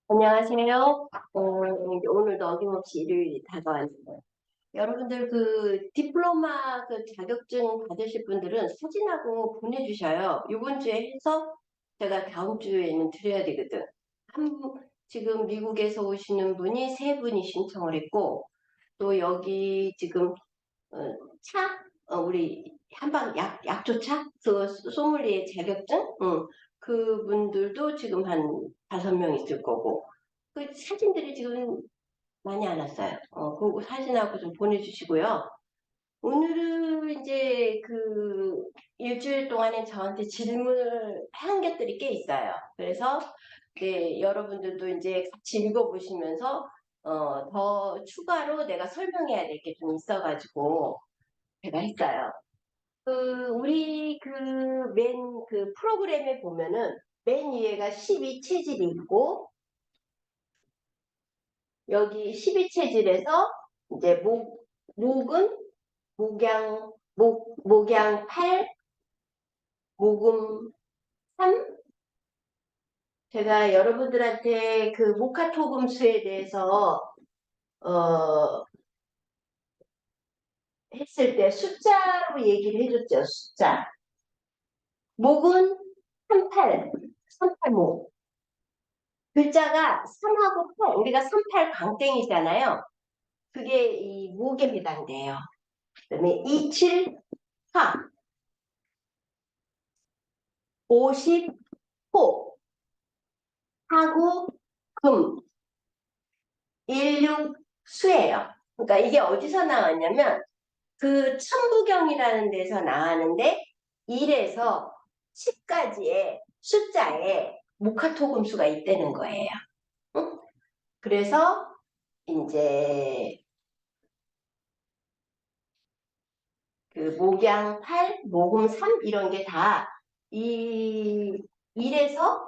안녕하세요. 이제 오늘도 어김없이 일요일이 다가왔네요. 여러분들 그 디플로마 그 자격증 받으실 분들은 사진하고 보내주셔요. 이번 주에 해서 제가 다음 주에는 드려야 되거든. 한, 지금 미국에서 오시는 분이 세 분이 신청을 했고, 또 여기 지금 어, 우리 한방 약조차 그 소믈리에 자격증, 그분들도 지금 한 5명 있을 거고. 그 사진들이 지금 많이 안 왔어요. 그 사진하고 좀 보내주시고요. 오늘은 이제 그 일주일 동안에 저한테 질문을 한 것들이 꽤 있어요. 그래서 네, 여러분들도 이제 같이 읽어보시면서 더 추가로 내가 설명해야 될 게 좀 있어가지고 제가 했어요. 우리 그 프로그램에 보면은 맨 위에가 12체질이 있고 여기 12체질에서 이제 목은 목양 8, 목음 3. 제가 여러분들한테 그 모카토금수에 대해서 어, 했을 때 숫자로 얘기를 해줬죠. 숫자. 목은 38, 38목. 글자가 3하고 8, 우리가 38 광땡이잖아요. 그게 이 목에 해당돼요. 그다음에 27, 화, 50, 호, 49, 금, 16, 수예요. 그러니까 이게 어디서 나왔냐면 그 천부경이라는 데서 나왔는데 1에서 10까지의 숫자에 목화토금수가 있다는 거예요. 응? 그래서 이제 그 목양 8, 목음 3 이런 게 다 이 1에서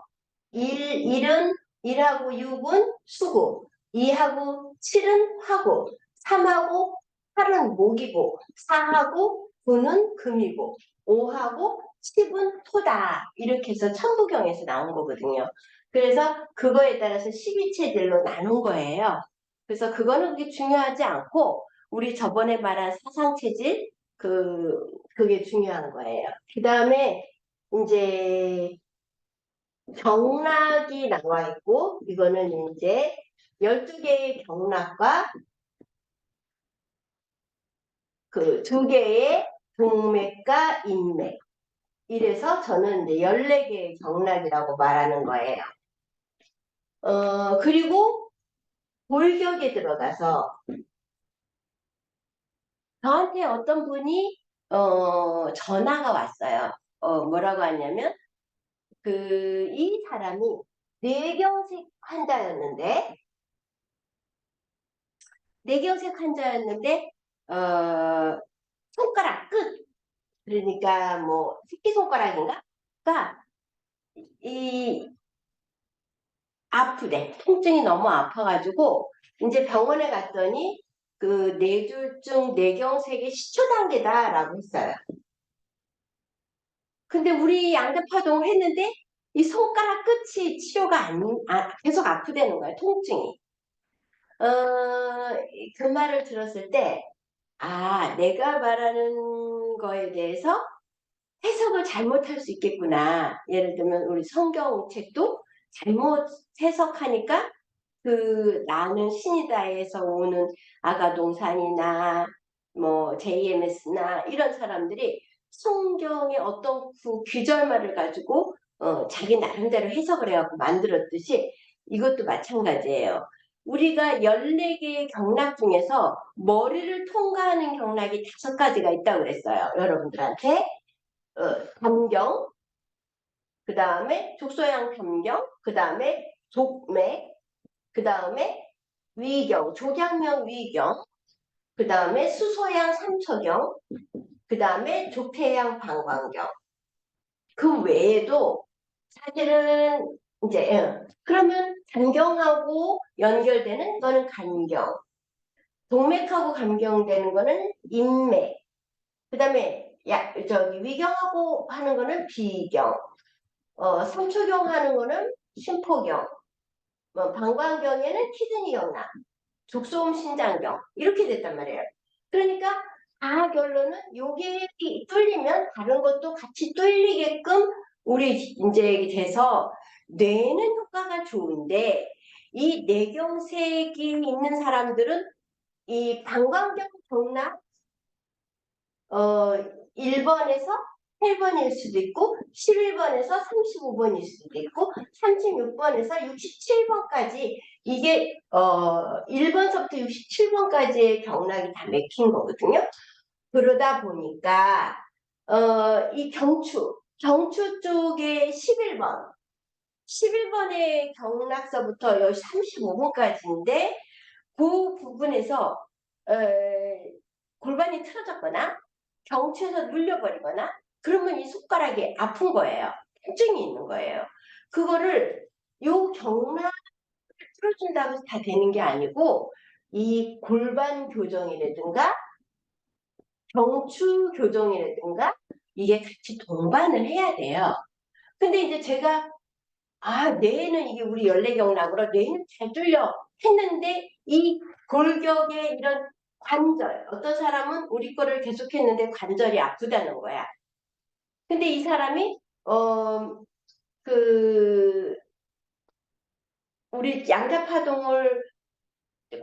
1은 1하고 6은 수고, 2하고 7은 화고, 3하고 8은 목이고, 4하고 9는 금이고, 5하고 10은 토다. 이렇게 해서 천부경에서 나온 거거든요. 그래서 그거에 따라서 12체질로 나눈 거예요. 그래서 그거는 그게 중요하지 않고 우리 저번에 말한 사상체질 그게 중요한 거예요. 그 다음에 이제 경락이 나와 있고 이거는 이제 12개의 경락과 그 2개의 동맥과 인맥. 이래서 저는 이제 14개의 경락이라고 말하는 거예요. 그리고 골격에 들어가서 저한테 어떤 분이 전화가 왔어요. 뭐라고 하냐면 이 사람이 뇌경색 환자였는데 뇌경색 환자였는데 어, 손가락 끝 그러니까 뭐 새끼손가락인가? 가 이 아프대. 통증이 너무 아파가지고 이제 병원에 갔더니 그 뇌졸중 뇌경색의 시초 단계다라고 했어요. 근데 우리 양대파동 했는데 이 손가락 끝이 치료가 계속 아프다는 거예요. 통증이. 그 말을 들었을 때, 아, 내가 말하는 거에 대해서 해석을 잘못할 수 있겠구나. 예를 들면 우리 성경책도 잘못 해석하니까 나는 신이다에서 오는 아가동산이나 뭐 JMS나 이런 사람들이 성경의 어떤 그 귀절말을 가지고 자기 나름대로 해석을 해갖고 만들었듯이 이것도 마찬가지예요. 우리가 14개의 경락 중에서 머리를 통과하는 경락이 5가지가 있다고 그랬어요. 여러분들한테. 담경, 그 다음에 족소양 담경, 그 다음에 족맥, 그 다음에 위경, 족양명 위경, 그 다음에 수소양 삼초경, 그 다음에 족태양 방광경. 그 외에도 사실은 이제 그러면 간경하고 연결되는 거는 간경, 동맥하고 감경되는 거는 인맥, 그 다음에 저기 위경하고 하는 거는 비경, 삼초경 하는 거는 심포경, 뭐 방광경에는 키드니 경락, 족소음 신장경 이렇게 됐단 말이에요. 그러니까 다 결론은 요게 뚫리면 다른 것도 같이 뚫리게끔 우리 이제 돼서 뇌는 효과가 좋은데 이 뇌경색이 있는 사람들은 이 방광경 경락 1번에서 8번일 수도 있고 11번에서 35번일 수도 있고 36번에서 67번까지 이게 1번서부터 67번까지의 경락이 다 맥힌 거거든요. 그러다 보니까 이 경추 쪽에 11번의 경락서부터 여기 35번까지인데 그 부분에서 골반이 틀어졌거나 경추에서 눌려버리거나 그러면 이 손가락이 아픈 거예요. 통증이 있는 거예요. 그거를 요 경락을 풀어준다고 해서 다 되는 게 아니고 이 골반 교정이라든가 경추 교정이라든가 이게 같이 동반을 해야 돼요. 근데 이제 제가 뇌는 이게 우리 연례경락으로 뇌는 잘 뚫려 했는데 이 골격의 이런 관절 어떤 사람은 우리 거를 계속했는데 관절이 아프다는 거야. 근데 이 사람이 그 우리 양자파동을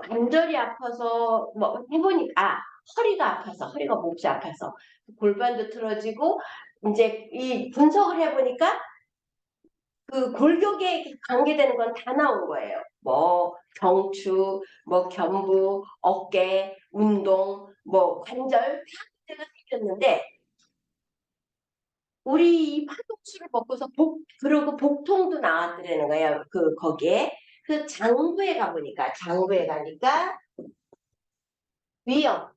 관절이 아파서 뭐 해보니까 허리가 아파서 허리가 몹시 아파서 골반도 틀어지고 이제 이 분석을 해보니까 그 골격에 관계되는 건 다 나온 거예요. 뭐 경추, 뭐 견부, 어깨, 운동, 뭐 관절 다 문제가 생겼는데 우리 이 파독수를 먹고서 그리고 복통도 나왔더라는 거예요. 거기에 그 장부에 가보니까 위염,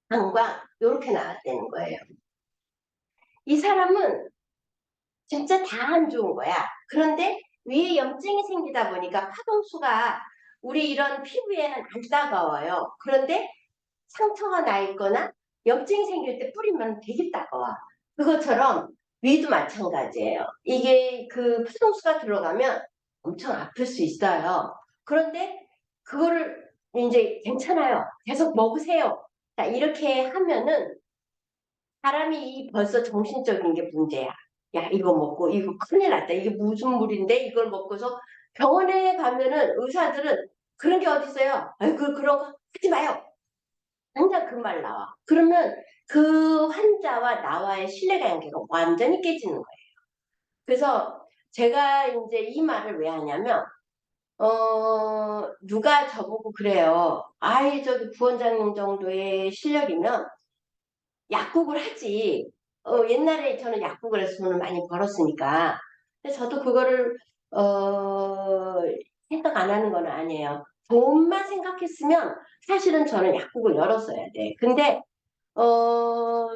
방광 이렇게 나왔다는 거예요. 이 사람은 진짜 다 안 좋은 거야. 그런데 위에 염증이 생기다 보니까 파동수가 우리 이런 피부에는 안 따가워요. 그런데 상처가 나 있거나 염증이 생길 때 뿌리면 되게 따가워. 그것처럼 위도 마찬가지예요. 이게 그 파동수가 들어가면 엄청 아플 수 있어요. 그런데 그거를 이제 괜찮아요. 계속 먹으세요. 자, 이렇게 하면은 사람이 벌써 정신적인 게 문제야. 야, 이거 먹고, 이거 큰일 났다. 이게 무슨 물인데? 이걸 먹고서 병원에 가면은 의사들은 그런 게 어딨어요? 아이고, 그런 거 하지 마요. 당장 그 말 나와. 그러면 그 환자와 나와의 신뢰관계가 완전히 깨지는 거예요. 그래서 제가 이제 이 말을 왜 하냐면, 누가 저보고 그래요. 아이, 저기 부원장님 정도의 실력이면 약국을 하지. 옛날에 저는 약국을 해서 돈을 많이 벌었으니까. 근데 저도 그거를, 생각 안 하는 건 아니에요. 돈만 생각했으면 사실은 저는 약국을 열었어야 돼. 근데, 어,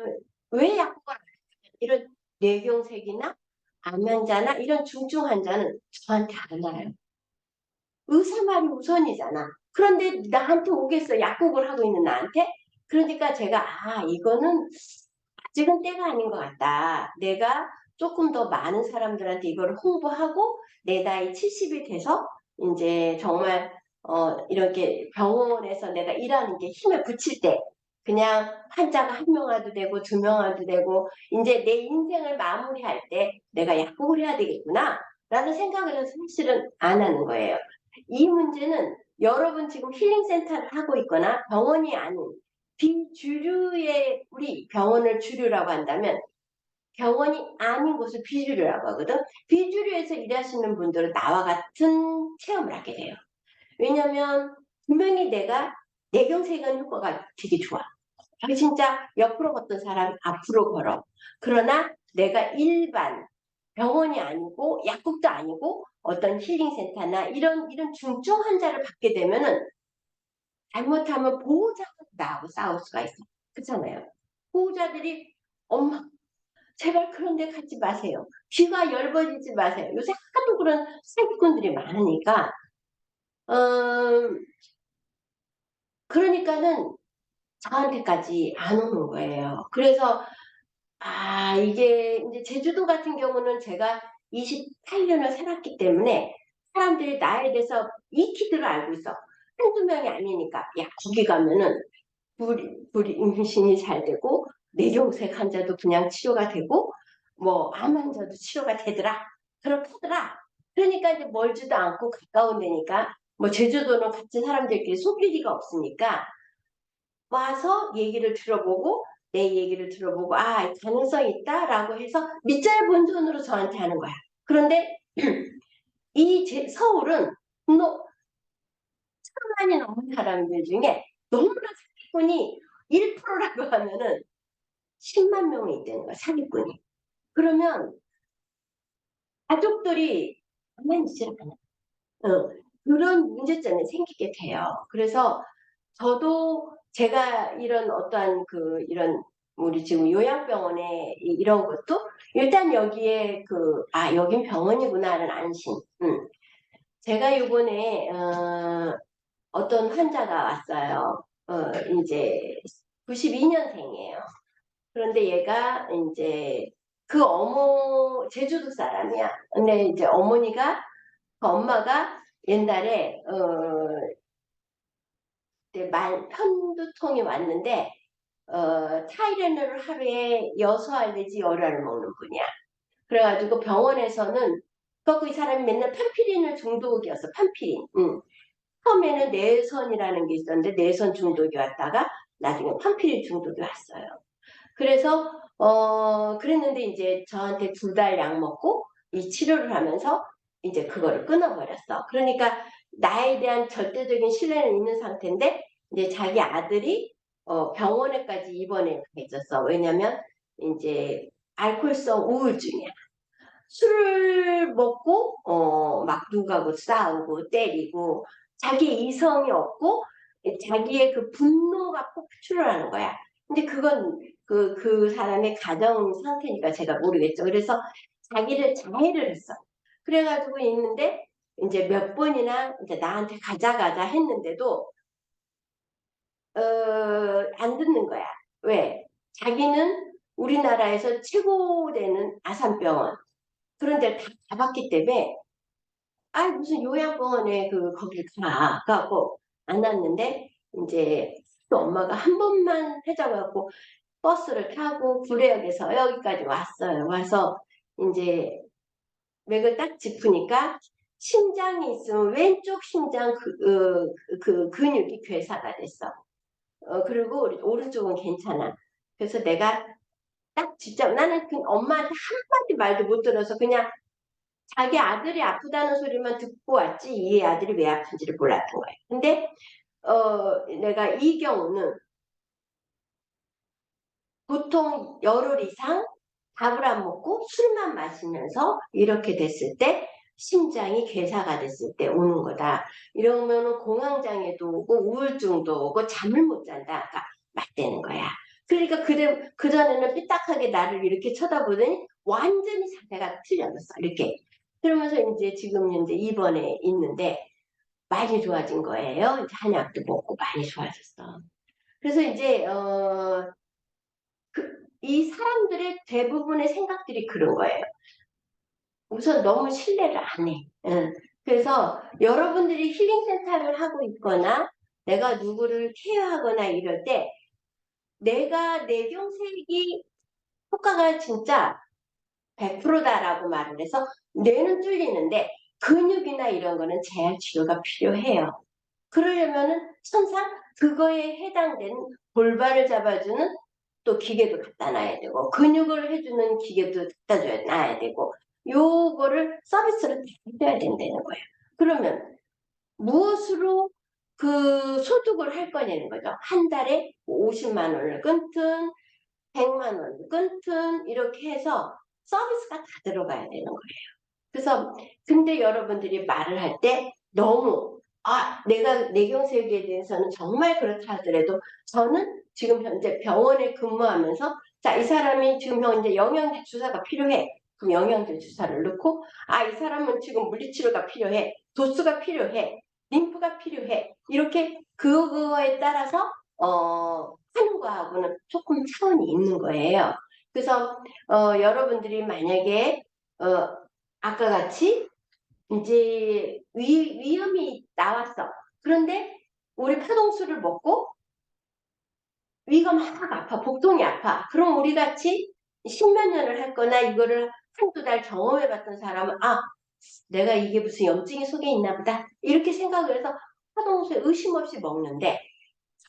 왜 약국을 안 해? 이런 뇌경색이나 암 환자나 이런 중증 환자는 저한테 안 와요. 의사 말이 우선이잖아. 그런데 나한테 오겠어. 약국을 하고 있는 나한테. 그러니까 제가, 이거는 아직은 때가 아닌 것 같다. 내가 조금 더 많은 사람들한테 이걸 홍보하고 내 나이 70이 돼서 이제 정말 이렇게 병원에서 내가 일하는 게 힘을 붙일 때 그냥 환자가 한 명 와도 되고 두 명 와도 되고 이제 내 인생을 마무리할 때 내가 약국을 해야 되겠구나 라는 생각을 해서 사실은 안 하는 거예요. 이 문제는 여러분 지금 힐링센터를 하고 있거나 병원이 아닌 비주류의 우리 병원을 주류라고 한다면 병원이 아닌 곳을 비주류라고 하거든. 비주류에서 일하시는 분들은 나와 같은 체험을 하게 돼요. 왜냐하면 분명히 내가 뇌경색은 효과가 되게 좋아. 진짜 옆으로 걷던 사람 앞으로 걸어. 그러나 내가 일반 병원이 아니고 약국도 아니고 어떤 힐링센터나 이런 중증 환자를 받게 되면은 잘못하면 보호자가 나하고 싸울 수가 있어. 그렇잖아요. 보호자들이 엄마 제발 그런 데 가지 마세요. 귀가 열버리지 마세요. 요새 하도 그런 사기꾼들이 많으니까 그러니까는 저한테까지 안 오는 거예요. 그래서 이게 이제 제주도 같은 경우는 제가 28년을 살았기 때문에 사람들이 나에 대해서 익히들을 알고 있어. 한두 명이 아니니까. 야, 거기 가면은 불임신이 잘 되고 뇌경색 환자도 그냥 치료가 되고 뭐 암 환자도 치료가 되더라. 그렇게 하더라. 그러니까 이제 멀지도 않고 가까운 데니까 뭐 제주도는 같은 사람들끼리 속일 리가 없으니까 와서 얘기를 들어보고 내 얘기를 들어보고 아 가능성이 있다라고 해서 밑잘 본 손으로 저한테 하는 거야. 그런데 서울은 너 천만이 넘는 사람들 중에 너무나 사기꾼이 1%라고 하면은 10만 명이 있다는 거야, 사기꾼이. 그러면 가족들이 가만히 있지를 않아. 그런 문제점이 생기게 돼요. 그래서 저도 제가 이런 어떠한 이런 우리 지금 요양병원에 이런 것도 일단 여기에 여긴 병원이구나는 안심. 제가 요번에 어떤 환자가 왔어요. 이제 92년생이에요. 그런데 얘가 이제 제주도 사람이야. 근데 이제 엄마가 옛날에 이제 편두통이 왔는데 타이레놀을 하루에 6알 내지 10알을 먹는 분이야. 그래가지고 병원에서는 그래갖고 이 사람이 맨날 판피린을 중독이었어. 판피린. 처음에는 내선이라는 게 있었는데 내선 중독이 왔다가 나중에 판피린 중독이 왔어요. 그래서 그랬는데 이제 저한테 2달 약 먹고 이 치료를 하면서 이제 그거를 끊어버렸어. 그러니까 나에 대한 절대적인 신뢰는 있는 상태인데 이제 자기 아들이 병원에까지 입원해 가 있었어. 왜냐면 이제 알코올성 우울증이야. 술을 먹고 막 누구하고 싸우고 때리고 자기 이성이 없고 자기의 그 분노가 폭출을 하는 거야. 근데 그건 그 사람의 가정 상태니까 제가 모르겠죠. 그래서 자기를 자해를 했어. 그래가지고 있는데 이제 몇 번이나 이제 나한테 가자 했는데도 안 듣는 거야. 왜? 자기는 우리나라에서 최고 되는 아산병원 그런 데를 다 가봤기 때문에 무슨 요양병원에 거길 가. 가고 안 왔는데 이제 또 엄마가 한 번만 해자고 해갖고 버스를 타고 구례역에서 여기까지 왔어요. 와서 이제 맥을 딱 짚으니까 심장이 있으면 왼쪽 심장 그 근육이 괴사가 됐어. 그리고 오른쪽은 괜찮아. 그래서 내가 딱 진짜 나는 엄마한테 한마디 말도 못 들어서 그냥 자기 아들이 아프다는 소리만 듣고 왔지 이 아들이 왜 아픈지를 몰랐던 거예요. 근데 내가 이 경우는 보통 열흘 이상 밥을 안 먹고 술만 마시면서 이렇게 됐을 때 심장이 괴사가 됐을 때 오는 거다. 이러면 공황장애도 오고 우울증도 오고 잠을 못 잔다가 맞대는 거야. 그러니까 그전에는 삐딱하게 나를 이렇게 쳐다보더니 완전히 자세가 틀려졌어. 이렇게. 그러면서 이제 지금 현재 입원에 있는데 많이 좋아진 거예요. 이제 한약도 먹고 많이 좋아졌어. 그래서 이제 이 사람들의 대부분의 생각들이 그런 거예요. 우선 너무 신뢰를 안 해. 응. 그래서 여러분들이 힐링센터를 하고 있거나 내가 누구를 케어하거나 이럴 때 내가 뇌경색이 효과가 진짜 100%다라고 말을 해서 뇌는 뚫리는데 근육이나 이런 거는 재활 치료가 필요해요. 그러려면은 천상 그거에 해당되는 골반을 잡아주는 또 기계도 갖다 놔야 되고 근육을 해주는 기계도 갖다 놔야 되고 요거를 서비스를 해줘야 된다는 거예요. 그러면 무엇으로 소득을 할 거냐는 거죠. 한 달에 50만 원을 끊든 100만 원을 끊든 이렇게 해서 서비스가 다 들어가야 되는 거예요. 그래서 근데 여러분들이 말을 할 때 너무 내가 뇌경색에 대해서는 정말 그렇다 하더라도 저는 지금 현재 병원에 근무하면서 자, 이 사람이 지금 현재 영양제 주사가 필요해. 그럼 영양제 주사를 넣고 이 사람은 지금 물리치료가 필요해. 도수가 필요해. 림프가 필요해. 이렇게 그거에 따라서 하는 거하고는 조금 차원이 있는 거예요. 그래서 여러분들이 만약에 아까 같이 이제 위험이 나왔어. 그런데 우리 파동수를 먹고 위가 막 아파, 복통이 아파. 그럼 우리 같이 십몇 년을 했거나 이거를 한두 달 경험해봤던 사람은 내가 이게 무슨 염증이 속에 있나 보다. 이렇게 생각을 해서 파동수에 의심 없이 먹는데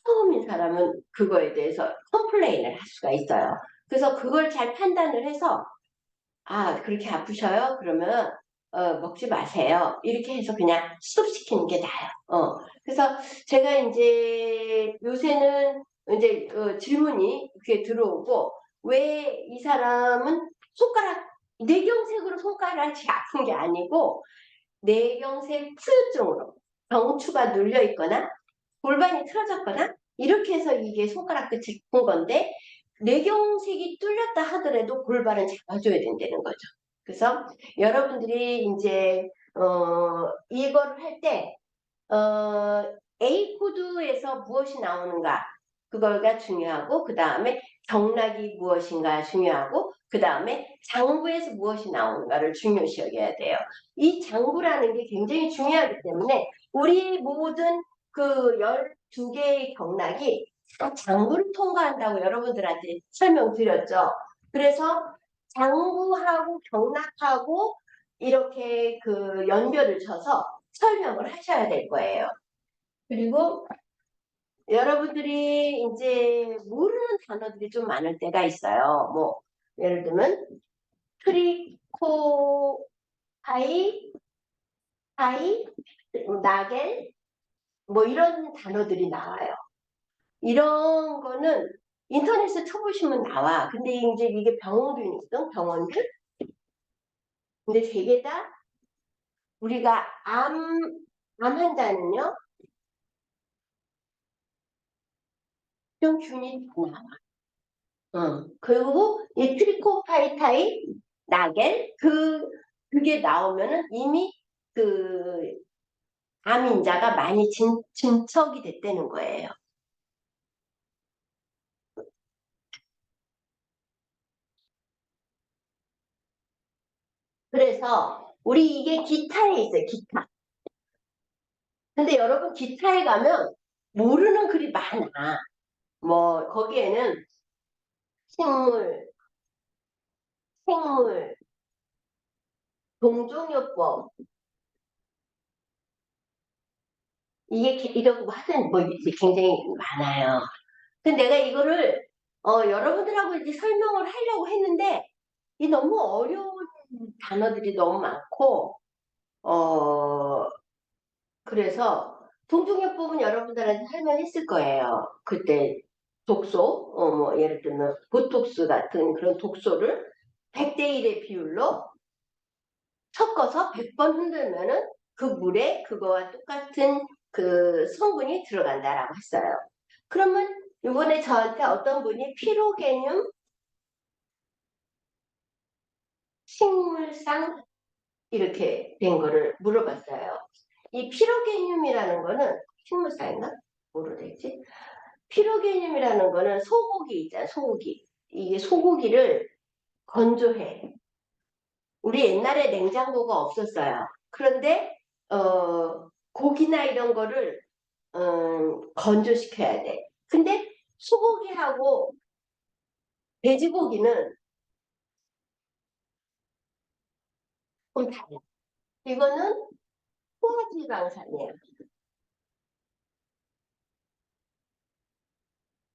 처음인 사람은 그거에 대해서 컴플레인을 할 수가 있어요. 그래서 그걸 잘 판단을 해서 그렇게 아프셔요? 그러면 먹지 마세요. 이렇게 해서 그냥 스톱시키는 게 나아요. 그래서 제가 이제 요새는 이제 질문이 그게 들어오고 왜 이 사람은 뇌경색으로 손가락이 아픈 게 아니고 뇌경색 후유증으로 경추가 눌려 있거나 골반이 틀어졌거나 이렇게 해서 이게 손가락 끝이 큰 건데 뇌경색이 뚫렸다 하더라도 골반은 잡아줘야 된다는 거죠. 그래서 여러분들이 이제 이거를 할 때 A 코드에서 무엇이 나오는가 그거가 중요하고 그 다음에 경락이 무엇인가 중요하고 그 다음에 장부에서 무엇이 나오는가를 중요시 여겨야 돼요. 이 장부라는 게 굉장히 중요하기 때문에 우리 모든 그 12개의 경락이 다 장부를 통과한다고 여러분들한테 설명드렸죠. 그래서 장부하고 경락하고 이렇게 그 연결을 쳐서 설명을 하셔야 될 거예요. 그리고 여러분들이 이제 모르는 단어들이 좀 많을 때가 있어요. 뭐 예를 들면 트리코 파이, 나겔 뭐 이런 단어들이 나와요. 이런 거는 인터넷에 쳐보시면 나와. 근데 이제 이게 병원균이거든, 병원균. 근데 되게 다 우리가 암 환자는요, 이런 균이 나와. 그리고 이 트리코파이타이, 나겔, 그게 나오면은 이미 그 암인자가 많이 진척이 됐다는 거예요. 그래서 우리 이게 기타에 있어요, 기타. 근데 여러분 기타에 가면 모르는 글이 많아. 뭐 거기에는 식물, 생물, 동종요법 이러고 하여튼 뭐 이게 굉장히 많아요. 근데 내가 이거를 여러분들하고 이제 설명을 하려고 했는데 이 너무 어려운 단어들이 너무 많고 그래서 동종요법은 여러분들한테 설명했을 거예요. 그때 독소, 뭐 예를 들면 보톡스 같은 그런 독소를 100대 1의 비율로 섞어서 100번 흔들면은 그 물에 그거와 똑같은 그 성분이 들어간다라고 했어요. 그러면 이번에 저한테 어떤 분이 피로개념 식물상 이렇게 된 거를 물어봤어요. 이 피로개념이라는 거는 식물상인가? 뭐로 되지? 피로개념이라는 거는 소고기 있잖아, 소고기. 이게 소고기를 건조해. 우리 옛날에 냉장고가 없었어요. 그런데 고기나 이런 거를 건조시켜야 돼. 근데 소고기하고 돼지고기는 좀 달라. 이거는 포화지방산이에요.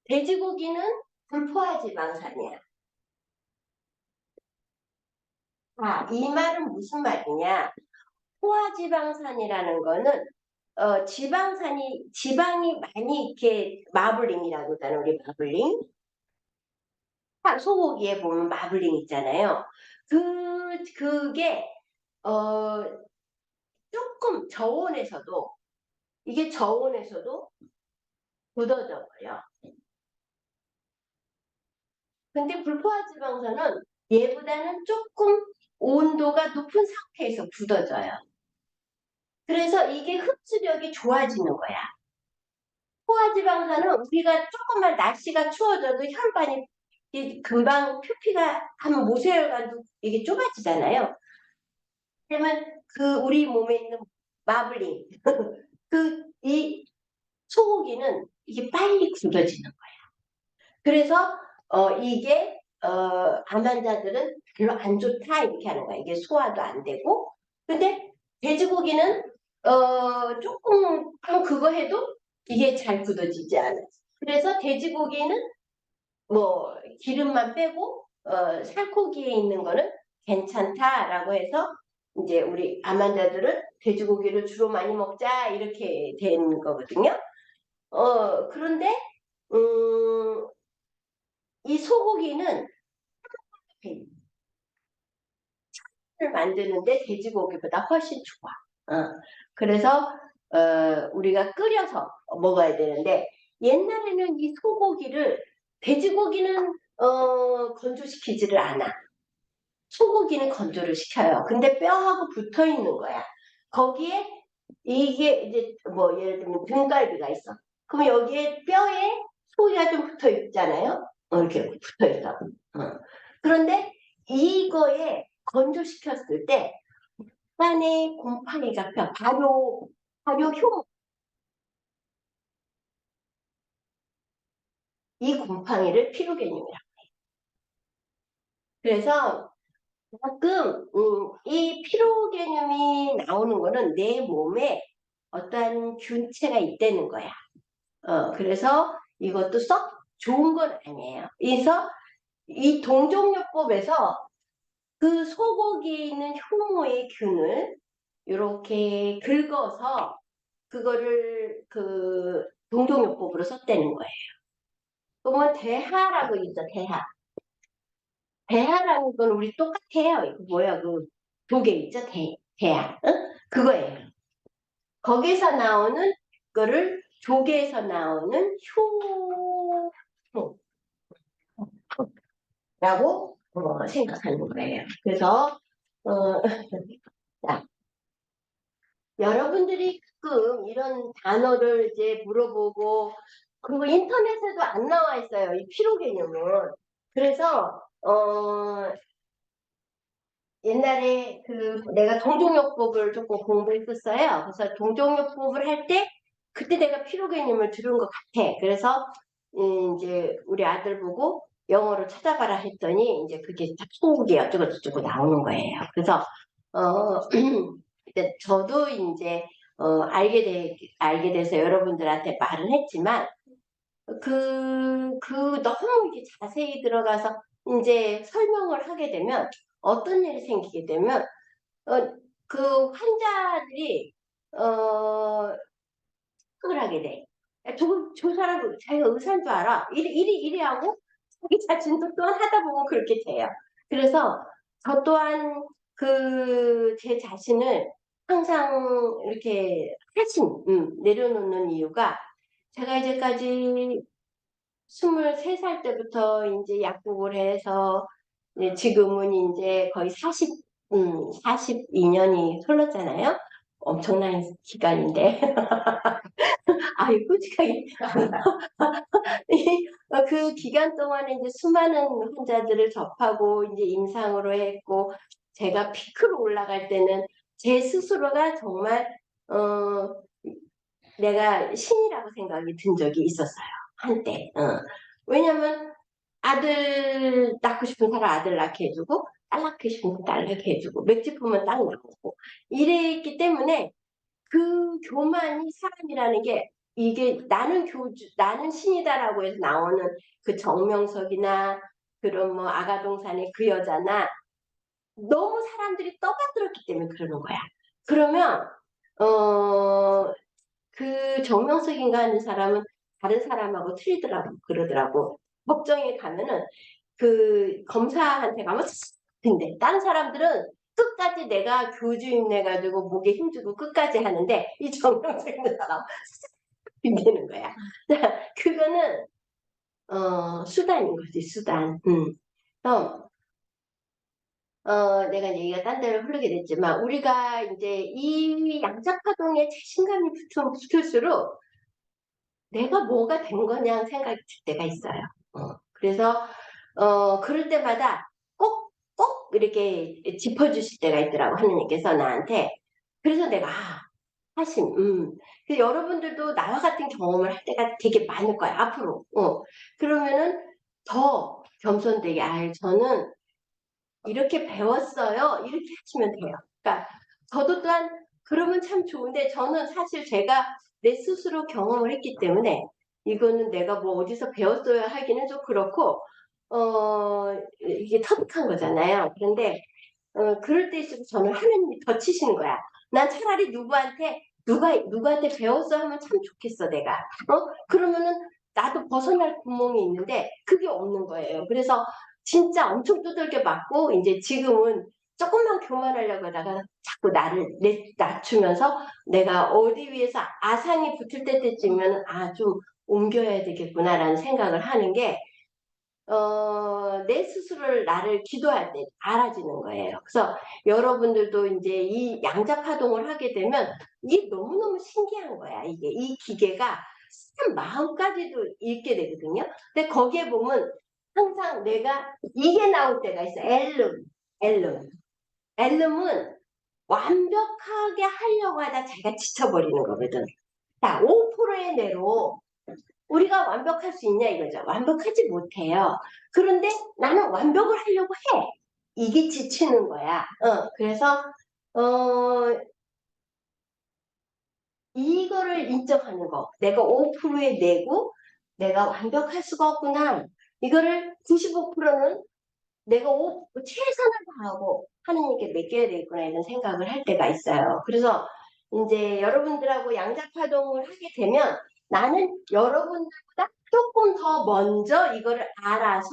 돼지고기는 불포화지방산이야. 이 말은 무슨 말이냐? 포화지방산이라는 거는 지방이 많이 이렇게 마블링이라고 하잖아요. 우리 마블링. 소고기에 보면 마블링 있잖아요. 그게 어, 조금 이게 저온에서도 굳어져 버려. 근데 불포화지방산은 얘보다는 조금 온도가 높은 상태에서 굳어져요. 그래서 이게 흡수력이 좋아지는 거야. 포화지방산은 우리가 조금만 날씨가 추워져도 혈관이 금방 표피가 하면 모세혈관도 이게 좁아지잖아요. 그러면 그 우리 몸에 있는 마블링, 이 소고기는 이게 빨리 굳어지는 거예요. 그래서 이게 암 환자들은 별로 안 좋다 이렇게 하는 거야. 이게 소화도 안 되고. 근데 돼지고기는 조금 그거 해도 이게 잘 굳어지지 않아. 그래서 돼지고기는 뭐 기름만 빼고 살코기에 있는 거는 괜찮다라고 해서 이제 우리 암 환자들은 돼지고기를 주로 많이 먹자 이렇게 된 거거든요. 그런데 음, 이 소고기는 를 만드는데 돼지고기보다 훨씬 좋아. 그래서 우리가 끓여서 먹어야 되는데 옛날에는 이 소고기를 돼지고기는 건조시키지를 않아. 소고기는 건조를 시켜요. 근데 뼈하고 붙어 있는 거야. 거기에 이게 이제 뭐 예를 들면 등갈비가 있어. 그럼 여기에 뼈에 소고기가 좀 붙어 있잖아요. 이렇게 붙어 있어. 그런데 이거에 건조시켰을 때 안에 곰팡이가 펴 발효 효모 이 곰팡이를 피로개념이라. 그래서 가끔 이 피로 개념이 나오는 거는 내 몸에 어떠한 균체가 있다는 거야. 그래서 이것도 썩 좋은 건 아니에요. 그래서 이 동종요법에서 그 소고기에 있는 효모의 균을 이렇게 긁어서 그거를 그 동종요법으로 썼다는 거예요. 그러면 대하라고 있죠, 대하. 대하라는 건 우리 똑같아요. 이거 뭐야, 그 조개 있죠? 대하. 응? 그거예요. 거기서 나오는 거를 조개에서 나오는 효라고 생각하는 거예요. 그래서 자, 여러분들이 가끔 이런 단어를 이제 물어보고 그리고 인터넷에도 안 나와 있어요. 이 피로 개념은. 그래서 옛날에 그 내가 동종요법을 조금 공부했었어요. 그래서 동종요법을 할 때 그때 내가 피로 개념을 들은 것 같아. 그래서 이제 우리 아들 보고 영어로 찾아봐라 했더니 이제 그게 딱 소고기 어쩌고 저쩌고 나오는 거예요. 그래서 근데 저도 이제 알게 돼서 여러분들한테 말은 했지만 너무 이게 자세히 들어가서 이제 설명을 하게 되면 어떤 일이 생기게 되면 그 환자들이 생각을 하게 돼. 야, 저 사람 자기가 의사인 줄 알아. 이리 하고 자기 자신도 또한 하다 보면 그렇게 돼요. 그래서 저 또한 제 자신을 항상 이렇게 내려놓는 이유가 제가 이제까지 23살 때부터 이제 약국을 해서 지금은 이제 거의 42년이 흘렀잖아요. 엄청난 기간인데. 아이고, 그 기간 동안에 이제 수많은 환자들을 접하고 이제 임상으로 했고 제가 피크로 올라갈 때는 제 스스로가 정말 어, 내가 신이라고 생각이 든 적이 있었어요. 한때. 왜냐면 아들 낳고 싶은 사람 아들 낳게 해주고 딸 낳고 싶은 딸 낳게 해주고 맥주품은 딱 나오고 이랬기 때문에 그 교만이 사람이라는 게 이게 나는 신이다라고 해서 나오는 그 정명석이나 그런 뭐 아가동산의 그 여자나 너무 사람들이 떠받들었기 때문에 그러는 거야. 그러면 어, 그 정명석인가 하는 사람은 다른 사람하고 틀리더라고 그러더라고. 법정에 가면은 그 검사한테 가면 근데 다른 사람들은 끝까지 내가 교주임 내가지고 목에 힘주고 끝까지 하는데 이 정명석 있는 사람 힘내는 거야. 그거는 수단인 거지 수단. 그래서 내가 얘기가 딴 데로 흐르게 됐지만 우리가 이제 이 양자파동에 자신감이 붙을수록 내가 뭐가 된 거냐 생각이 들 때가 있어요. 그래서 그럴 때마다 꼭 이렇게 짚어주실 때가 있더라고, 하느님께서 나한테. 그래서 내가, 하심, 그 여러분들도 나와 같은 경험을 할 때가 되게 많을 거야, 앞으로. 그러면은 더 겸손되게, 저는 이렇게 배웠어요. 이렇게 하시면 돼요. 그러니까 저도 또한 그러면 참 좋은데, 저는 사실 제가 내 스스로 경험을 했기 때문에 이거는 내가 뭐 어디서 배웠어야 하기는 좀 그렇고, 이게 터득한 거잖아요. 그런데 그럴 때일수록 저는 하느님이 더 치시는 거야. 난 차라리 누구한테 배웠어 하면 참 좋겠어, 내가. 그러면은 나도 벗어날 구멍이 있는데 그게 없는 거예요. 그래서 진짜 엄청 두들겨 맞고, 이제 지금은 조금만 교만하려고 하다가 자꾸 나를 낮추면서, 내가 어디 위에서 아상이 붙을 때쯤이면 좀 옮겨야 되겠구나라는 생각을 하는 게, 내 스스로를 나를 기도할 때 알아지는 거예요. 그래서 여러분들도 이제 이 양자파동을 하게 되면 이게 너무너무 신기한 거야. 이 기계가 사람 마음까지도 읽게 되거든요. 근데 거기에 보면 항상 내가 이게 나올 때가 있어. 엘름. 엘름은 완벽하게 하려고 하다 자기가 지쳐버리는 거거든. 자, 5%의 내로 우리가 완벽할 수 있냐 이거죠. 완벽하지 못해요. 그런데 나는 완벽을 하려고 해. 이게 지치는 거야. 그래서 이거를 인정하는 거. 내가 5%에 내고 내가 완벽할 수가 없구나. 이거를 95%는 내가 최선을 다하고 하느님께 맡겨야 되겠구나, 이런 생각을 할 때가 있어요. 그래서 이제 여러분들하고 양자파동을 하게 되면 나는 여러분들보다 조금 더 먼저 이거를 알아서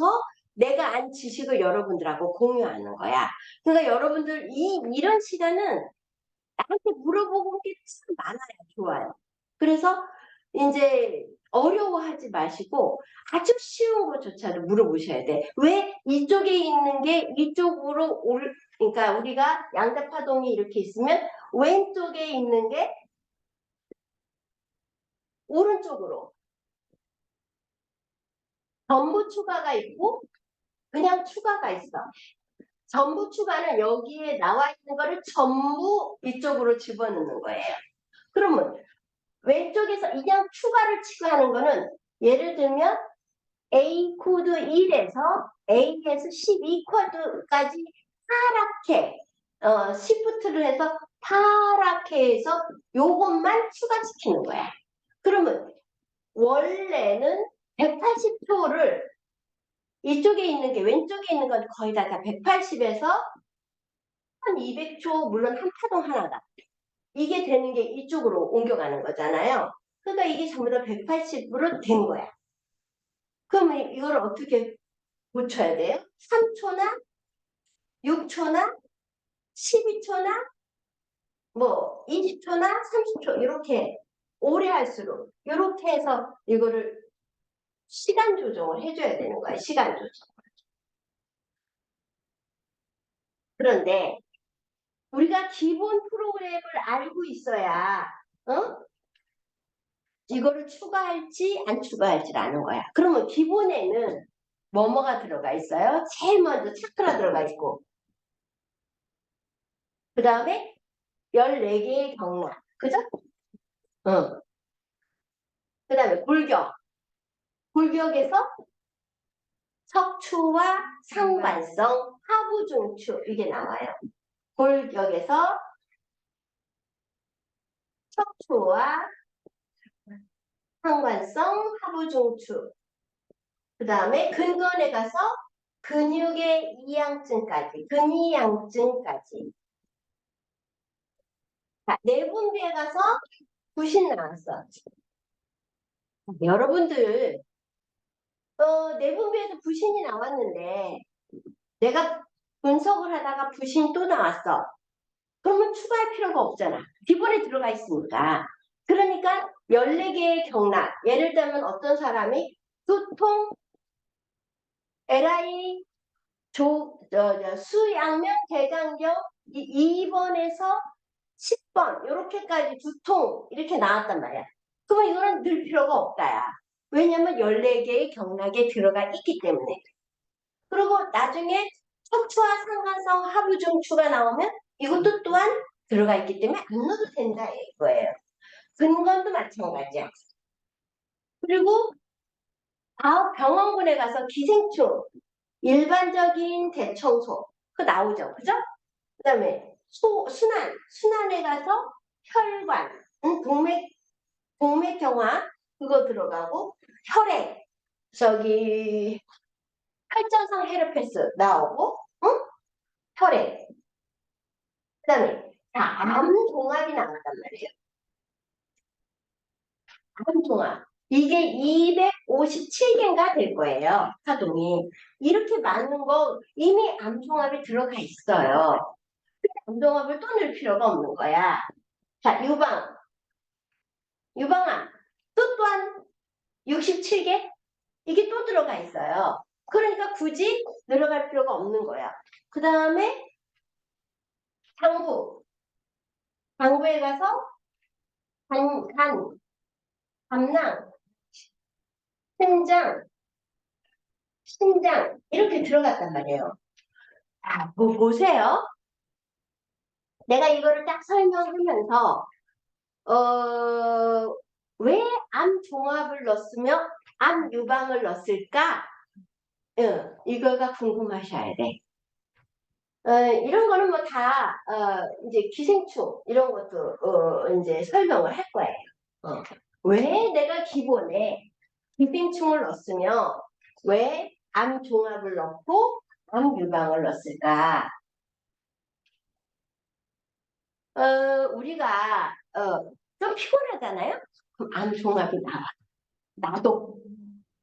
내가 안 지식을 여러분들하고 공유하는 거야. 그러니까 여러분들 이런 시간은 나한테 물어보고 게 참 많아요. 좋아요. 그래서 이제 어려워하지 마시고 아주 쉬운 것조차도 물어보셔야 돼. 왜 이쪽에 있는 게 이쪽으로 그러니까 우리가 양자파동이 이렇게 있으면 왼쪽에 있는 게 오른쪽으로 전부 추가가 있고 그냥 추가가 있어. 전부 추가는 여기에 나와 있는 거를 전부 이쪽으로 집어넣는 거예요. 그러면 왼쪽에서 그냥 추가를 추가하는 거는, 예를 들면 A 코드 1에서 A에서 12 코드까지 파랗게 시프트를 해서 파랗게 해서 요것만 추가시키는 거야. 그러면 원래는 180초를 이쪽에 있는 게, 왼쪽에 있는 건 거의 다 180에서 한 200초, 물론 한 파동 하나다. 이게 되는 게 이쪽으로 옮겨가는 거잖아요. 그러니까 이게 전부 다 180으로 된 거야. 그러면 이걸 어떻게 고쳐야 돼요? 3초나 6초나 12초나 뭐 20초나 30초, 이렇게 오래 할수록 이렇게 해서 이거를 시간 조정을 해줘야 되는 거야. 시간 조정. 그런데 우리가 기본 프로그램을 알고 있어야 이거를 추가할지 안 추가할지를 아는 거야. 그러면 기본에는 뭐뭐가 들어가 있어요? 제일 먼저 차크라 들어가 있고, 그 다음에 14개의 경락, 그죠? 그 다음에 골격에서 척추와 상관성, 하부중추, 이게 나와요. 골격에서 척추와 상관성, 하부중추. 그 다음에 근건에 가서 근육의 이양증까지, 근이양증까지. 자, 내분비에 가서 부신 나왔어. 여러분들, 내분비에서 부신이 나왔는데 내가 분석을 하다가 부신이 또 나왔어. 그러면 추가할 필요가 없잖아. 기본에 들어가 있으니까. 그러니까 14개의 경락. 예를 들면 어떤 사람이 두통, LI, 수양면, 대장경 2번에서 10번 이렇게까지 두통 이렇게 나왔단 말이야. 그러면 이거는 늘 필요가 없다야. 왜냐면 14개의 경락에 들어가 있기 때문에. 그리고 나중에 척추와 상관성, 하부중추가 나오면 이것도 또한 들어가 있기 때문에 안 넣어도 된다 이거예요. 근건도 마찬가지야. 그리고 병원군에 가서 기생충, 일반적인 대청소 그 나오죠, 그죠? 그다음에 순환에 가서 혈관, 동맥경화 그거 들어가고 혈액, 혈전성 헤르페스 나오고, 응? 혈액. 그다음에 암 종합이 나왔단 말이에요. 암 종합. 이게 257개인가 될 거예요. 파동이. 이렇게 많은 거 이미 암 종합이 들어가 있어요. 암 종합을 또 넣을 필요가 없는 거야. 자, 유방암. 또한 67개? 이게 또 들어가 있어요. 그러니까 굳이 들어갈 필요가 없는 거야. 그 다음에 장부에 가서 담낭, 심장 이렇게 들어갔단 말이에요. 뭐 보세요. 내가 이거를 딱 설명하면서 왜 암 종합을 넣었으며 암 유방을 넣었을까? 이거가 궁금하셔야 돼. 이런 거는 뭐 다 이제 기생충 이런 것도 이제 설명을 할 거예요. 왜 내가 기본에 기생충을 넣었으며 왜 암 종합을 넣고 암 유방을 넣었을까? 우리가 좀 피곤하잖아요? 그럼 암 종합이 나와.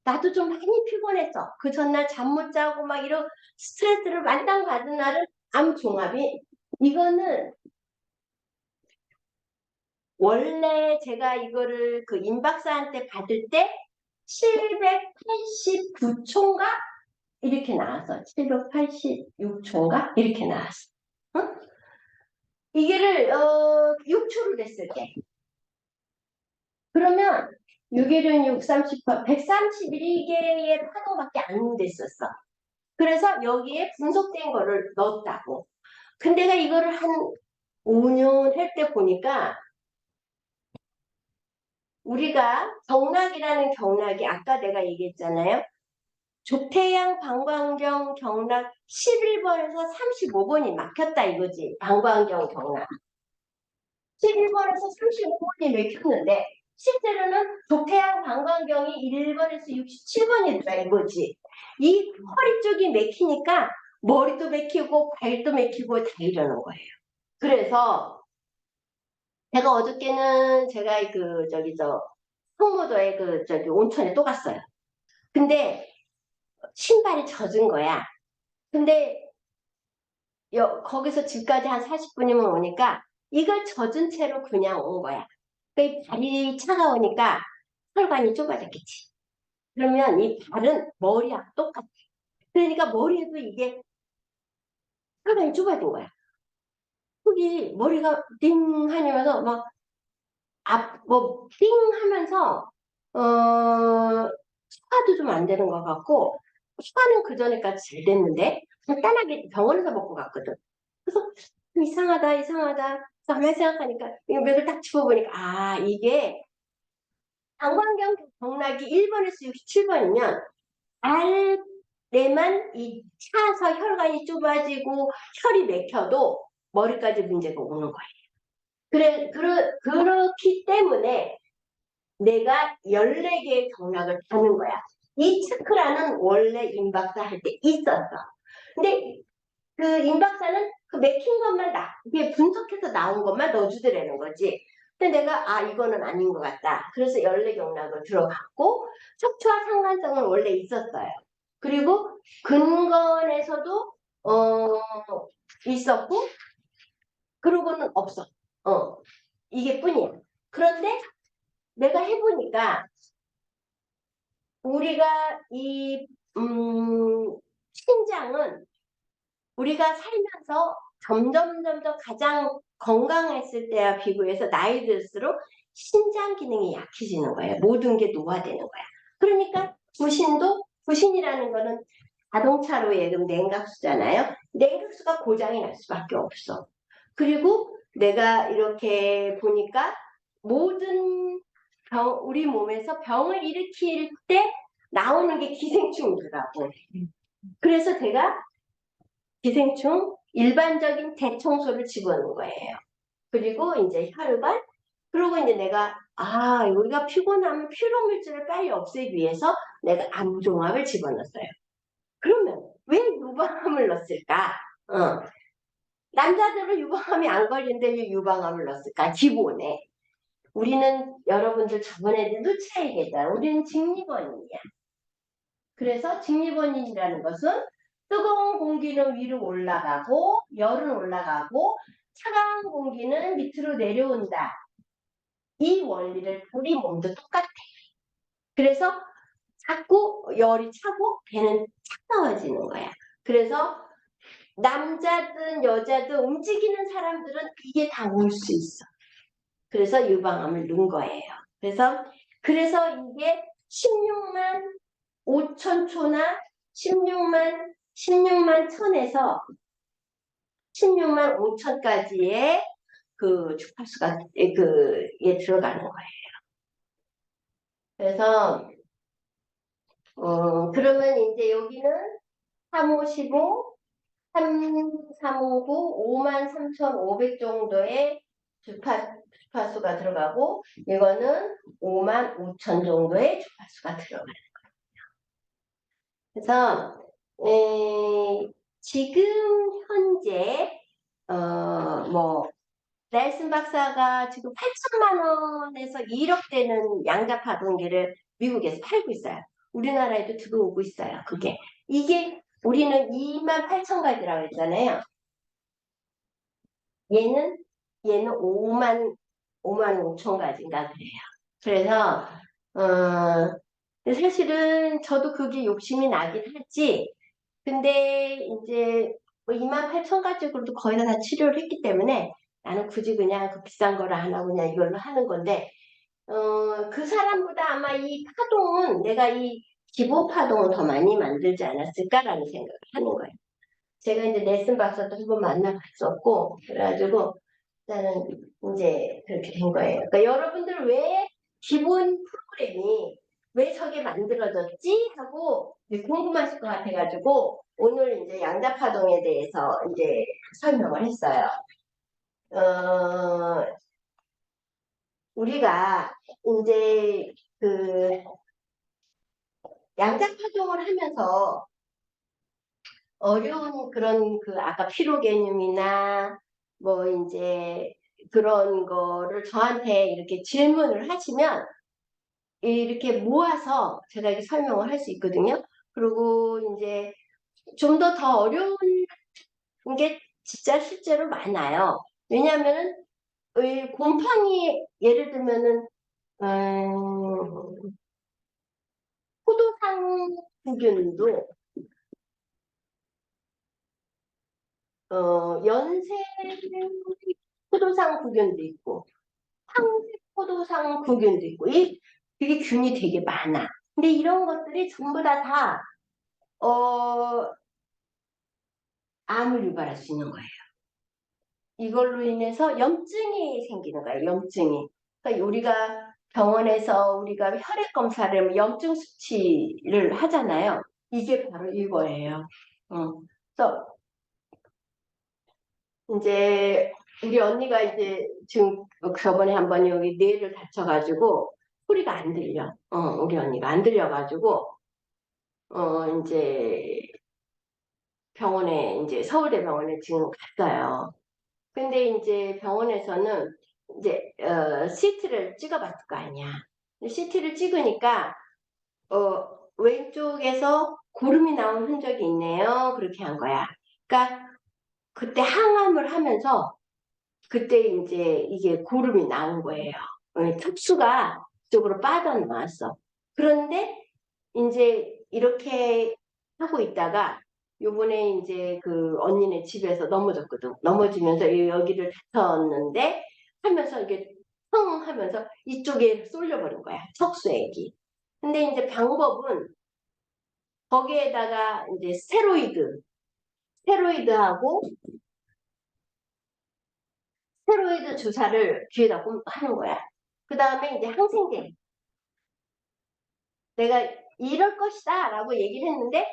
나도 좀 많이 피곤했어. 그 전날 잠 못 자고 막 이런 스트레스를 만땅 받은 날은 암 종합이 이거는 원래 제가 이거를 그 임 박사한테 받을 때 789초인가 이렇게 나왔어. 786초인가 이렇게 나왔어. 응? 이게를 6초를 했을 때 그러면 6일은 6, 38, 131개의 파동밖에 안 됐었어. 그래서 여기에 분석된 거를 넣었다고. 근데 내가 이거를 한 5년 할 때 보니까 우리가 경락이라는 경락이 아까 내가 얘기했잖아요. 조태양 방광경 경락 11번에서 35번이 막혔다 이거지. 방광경 경락. 11번에서 35번이 막혔는데 실제로는 조태양 방광경이 1번에서 67번이더라 이거지. 이 허리 쪽이 막히니까 머리도 막히고 발도 막히고 다 이러는 거예요. 그래서 제가 어저께는 제가 송무도에 온천에 또 갔어요. 근데 신발이 젖은 거야. 근데 거기서 집까지 한 40분이면 오니까 이걸 젖은 채로 그냥 온 거야. 그 발이 차가우니까 혈관이 좁아졌겠지. 그러면 이 발은 머리하고 똑같아. 그러니까 머리에도 이게 혈관이 좁아진 거야. 거기 머리가 띵 하면서 막 띵 하면서 소화도 좀 안 되는 것 같고 소화는 그 전에까지 잘 됐는데 간단하게 병원에서 먹고 갔거든. 그래서 이상하다. 가만히 생각하니까 이거 맥을 딱 짚어보니까 이게 방광경 경락이 1번에서 67번이면 알에만 이 차서 혈관이 좁아지고 혈이 막혀도 머리까지 문제가 오는 거예요. 그렇기 때문에 내가 14개의 경락을 타는 거야. 이 체크라는 원래 임박사 할 때 있었어. 근데 그 임박사는 그 맥힌 것만 이게 분석해서 나온 것만 넣어주더라는 거지. 근데 내가 이거는 아닌 것 같다. 그래서 14경락을 들어갔고 척추와 상관성은 원래 있었어요. 그리고 근건에서도 있었고 그러고는 없어. 이게 뿐이야. 그런데 내가 해보니까 우리가 신장은 우리가 살면서 점점 가장 건강했을 때와 비교해서 나이 들수록 신장 기능이 약해지는 거예요. 모든 게 노화되는 거야. 그러니까 부신이라는 거는 자동차로 예금 냉각수잖아요. 냉각수가 고장이 날 수밖에 없어. 그리고 내가 이렇게 보니까 모든 우리 몸에서 병을 일으킬 때 나오는 게 기생충이더라고. 그래서 제가 기생충 일반적인 대청소를 집어넣은 거예요. 그리고 이제 혈관, 그리고 이제 내가 우리가 피곤하면 피로물질을 빨리 없애기 위해서 내가 암종합을 집어넣었어요. 그러면 왜 유방암을 넣었을까? 남자들은 유방암이 안 걸리는데 왜 유방암을 넣었을까? 기본에. 우리는 여러분들 저번에도 누차 얘기했잖아. 우리는 직립원인이야. 그래서 직립원인이라는 것은 뜨거운 공기는 위로 올라가고 열은 올라가고 차가운 공기는 밑으로 내려온다. 이 원리를 우리 몸도 똑같아. 그래서 자꾸 열이 차고 배는 차가워지는 거야. 그래서 남자든 여자든 움직이는 사람들은 이게 다 올 수 있어. 그래서 유방암을 넣은 거예요. 그래서 이게 16만 5천 초나 16만 1000에서 16만 5천까지의 그 주파수가 그에 들어가는 거예요. 그래서 그러면 이제 여기는 355, 3359, 53,500 정도의 주파수가 들어가고 이거는 5만 5천 정도의 주파수가 들어가요. 그래서 지금 현재 넬슨 박사가 지금 8천만 원에서 1억 되는 양자파동기를 미국에서 팔고 있어요. 우리나라에도 들어오고 있어요. 이게 우리는 2만 8천 가지라고 했잖아요. 얘는 5만 5천 가지인가 그래요. 그래서 사실은 저도 그게 욕심이 나긴 하지. 근데 이제 2만 8천 가지로도 거의 다 치료를 했기 때문에 나는 굳이 그냥 그 비싼 거를 안 하고 그냥 이걸로 하는 건데 그 사람보다 아마 이 파동은 내가 이 기보 파동을 더 많이 만들지 않았을까라는 생각을 하는 거예요. 제가 이제 넬슨 박사도 한번 만나봤었고 그래가지고 나는 이제 그렇게 된 거예요. 그러니까 여러분들 왜 기본 프로그램이 왜 저게 만들어졌지 하고 궁금하실 것 같아가지고 오늘 이제 양자파동에 대해서 이제 설명을 했어요. 우리가 이제 그 양자파동을 하면서 어려운 그런 아까 피로 개념이나 뭐 이제 그런 거를 저한테 이렇게 질문을 하시면 이렇게 모아서 제가 이렇게 설명을 할 수 있거든요. 그리고 이제 좀 더 어려운 게 진짜 실제로 많아요. 왜냐하면 곰팡이 예를 들면은 포도상 구균도 연생 포도상 구균도 있고 황색 포도상 구균도 있고 그게 균이 되게 많아. 근데 이런 것들이 전부 다 암을 유발할 수 있는 거예요. 이걸로 인해서 염증이 생기는 거예요. 염증이. 그러니까 우리가 병원에서 우리가 혈액 검사를 염증 수치를 하잖아요. 이게 바로 이거예요. 그래서 이제 우리 언니가 이제 지금 저번에 한번 여기 뇌를 다쳐가지고 소리가 안 들려. 우리 언니가 안 들려가지고 이제 병원에 이제 서울대병원에 지금 갔어요. 근데 이제 병원에서는 이제 CT를 찍어봤을 거 아니야. CT를 찍으니까 왼쪽에서 고름이 나온 흔적이 있네요. 그렇게 한 거야. 그러니까 그때 항암을 하면서 그때 이제 이게 고름이 나온 거예요. 척수가 이쪽으로 빠져나왔어. 그런데 이제 이렇게 하고 있다가 요번에 이제 그 언니네 집에서 넘어졌거든. 넘어지면서 여기를 다쳤는데 하면서 이게 펑 하면서 이쪽에 쏠려버린 거야. 척수액이. 근데 이제 방법은 거기에다가 이제 스테로이드하고 스테로이드 주사를 귀에다 하는 거야. 그 다음에 이제 항생제. 내가 이럴 것이다 라고 얘기를 했는데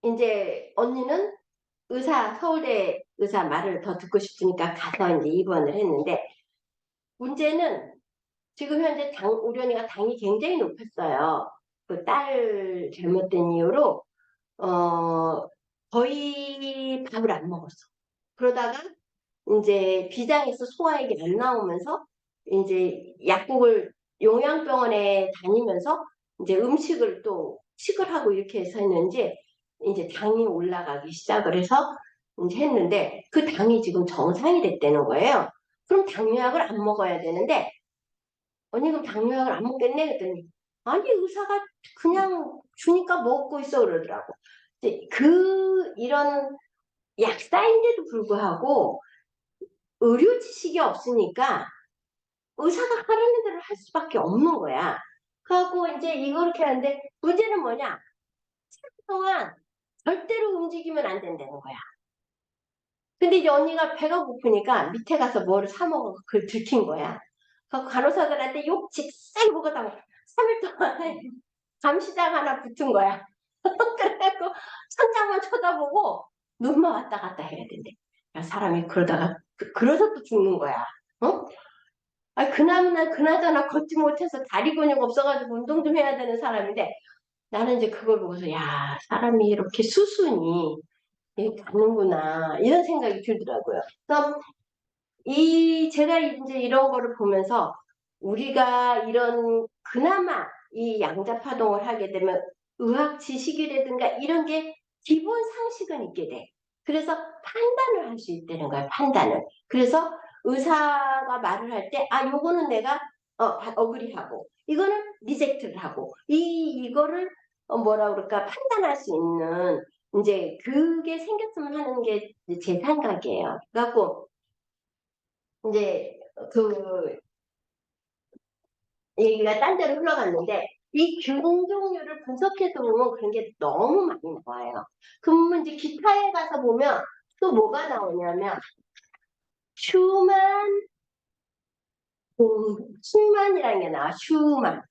이제 언니는 서울대 의사 말을 더 듣고 싶으니까 가서 이제 입원을 했는데 문제는 지금 현재 우리 언니가 당이 굉장히 높았어요. 그 딸 잘못된 이유로 거의 밥을 안 먹었어. 그러다가 이제 비장에서 소화액이 안 나오면서 이제 약국을 용양병원에 다니면서 이제 음식을 또 식을 하고 이렇게 해서 했는지 이제 당이 올라가기 시작을 해서 이제 했는데 그 당이 지금 정상이 됐다는 거예요. 그럼 당뇨약을 안 먹어야 되는데 언니 그럼 당뇨약을 안 먹겠네 그랬더니 아니 의사가 그냥 주니까 먹고 있어 그러더라고. 이제 이런 약사인데도 불구하고 의료 지식이 없으니까 의사가 하라는 대로 할 수밖에 없는 거야. 그래갖고 이제 이렇게 하는데 문제는 뭐냐? 동안 절대로 움직이면 안 된다는 거야. 근데 이제 언니가 배가 고프니까 밑에 가서 뭐를 사 먹어 그걸 들킨 거야. 그 간호사들한테 욕 직사게 먹었다고 3일 동안에 감시장 하나 붙은 거야. 그래갖고 천장만 쳐다보고 눈만 왔다 갔다 해야 된대. 야, 사람이 그러다가 그러다 또 죽는 거야. 어? 아, 그나저나 걷지 못해서 다리 근육 없어가지고 운동 좀 해야 되는 사람인데 나는 이제 그걸 보고서 야, 사람이 이렇게 수순이 이렇게 가는구나 이런 생각이 들더라고요. 그래서 제가 이제 이런 거를 보면서 우리가 이런 그나마 이 양자파동을 하게 되면 의학 지식이라든가 이런 게 기본 상식은 있게 돼. 그래서 판단을 할 수 있다는 거야, 판단을. 그래서 의사가 말을 할 때, 아, 요거는 내가 어그리하고, 이거는 리젝트를 하고, 이거를 뭐라 그럴까, 판단할 수 있는, 이제 그게 생겼으면 하는 게 제 생각이에요. 그래갖고, 이제 그 얘기가 딴 데로 흘러갔는데 이 균 종류를 분석해서 보면 그런 게 너무 많이 나와요. 그러면 이제 기타에 가서 보면 또 뭐가 나오냐면 슈만, 슈만이라는 게 나와. 슈만.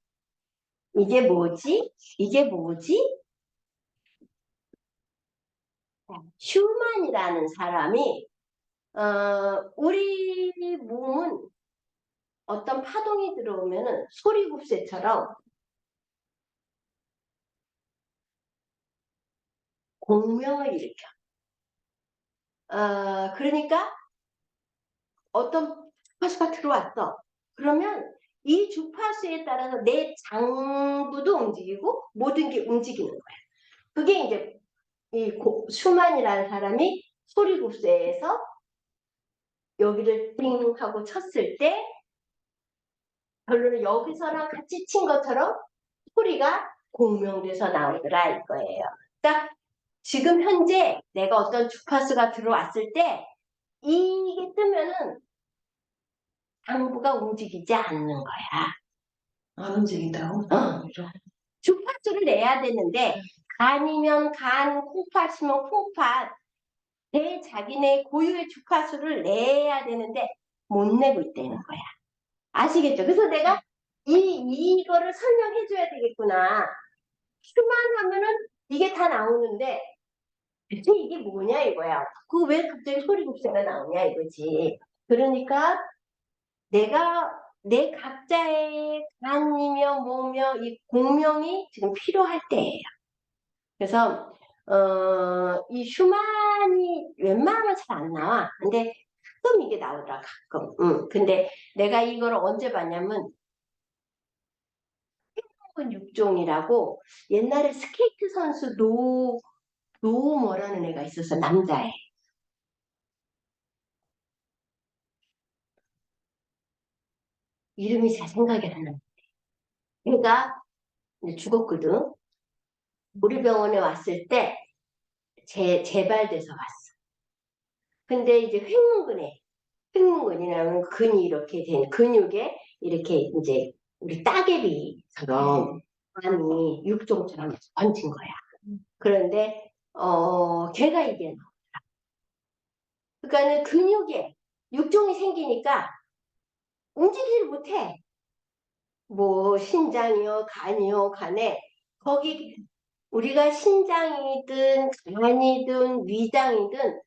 이게 뭐지? 이게 뭐지? 슈만이라는 사람이 우리 몸은 어떤 파동이 들어오면은 소리굽새처럼 공명을 일으켜. 그러니까 어떤 주파수가 들어왔어. 그러면 이 주파수에 따라서 내 장부도 움직이고 모든 게 움직이는 거야. 그게 이제 슈만이라는 사람이 소리굽새에서 여기를 띵 하고 쳤을 때 결론은 여기서랑 같이 친 것처럼 소리가 공명돼서 나오더라 이거예요. 그러니까 지금 현재 내가 어떤 주파수가 들어왔을 때 이게 뜨면은 장부가 움직이지 않는 거야. 안 움직인다고? 주파수를 내야 되는데 간이면 간, 콩팥이면 콩팥 자기네 고유의 주파수를 내야 되는데 못 내고 있다는 거야. 아시겠죠? 그래서 내가 이거를 설명해 줘야 되겠구나. 큐만 하면은 이게 다 나오는데 대체 이게 뭐냐 이거야. 그 왜 갑자기 소리 곱새가 나오냐 이거지. 그러니까 내가 내 각자의 간이며 뭐며 이 공명이 지금 필요할 때예요. 그래서 이 슈만이 웬만하면 잘 안 나와. 근데 가끔 이게 나오더라 가끔. 근데 내가 이걸 언제 봤냐면 육종이라고 옛날에 스케이트 선수 노뭐라는 애가 있었어 남자애. 이름이 잘 생각이 안 나. 걔가 이제 죽었거든. 우리 병원에 왔을 때 재발돼서 왔어. 근데 이제 횡문근이라는 근이 이렇게 된 근육에 이렇게 이제 우리 따개비처럼 안이 육종처럼 얹힌 거야. 그런데 걔가 이게 그러니까는 근육에 육종이 생기니까 움직이질 못해. 뭐 신장이요, 간이요, 간에 거기 우리가 신장이든 간이든 위장이든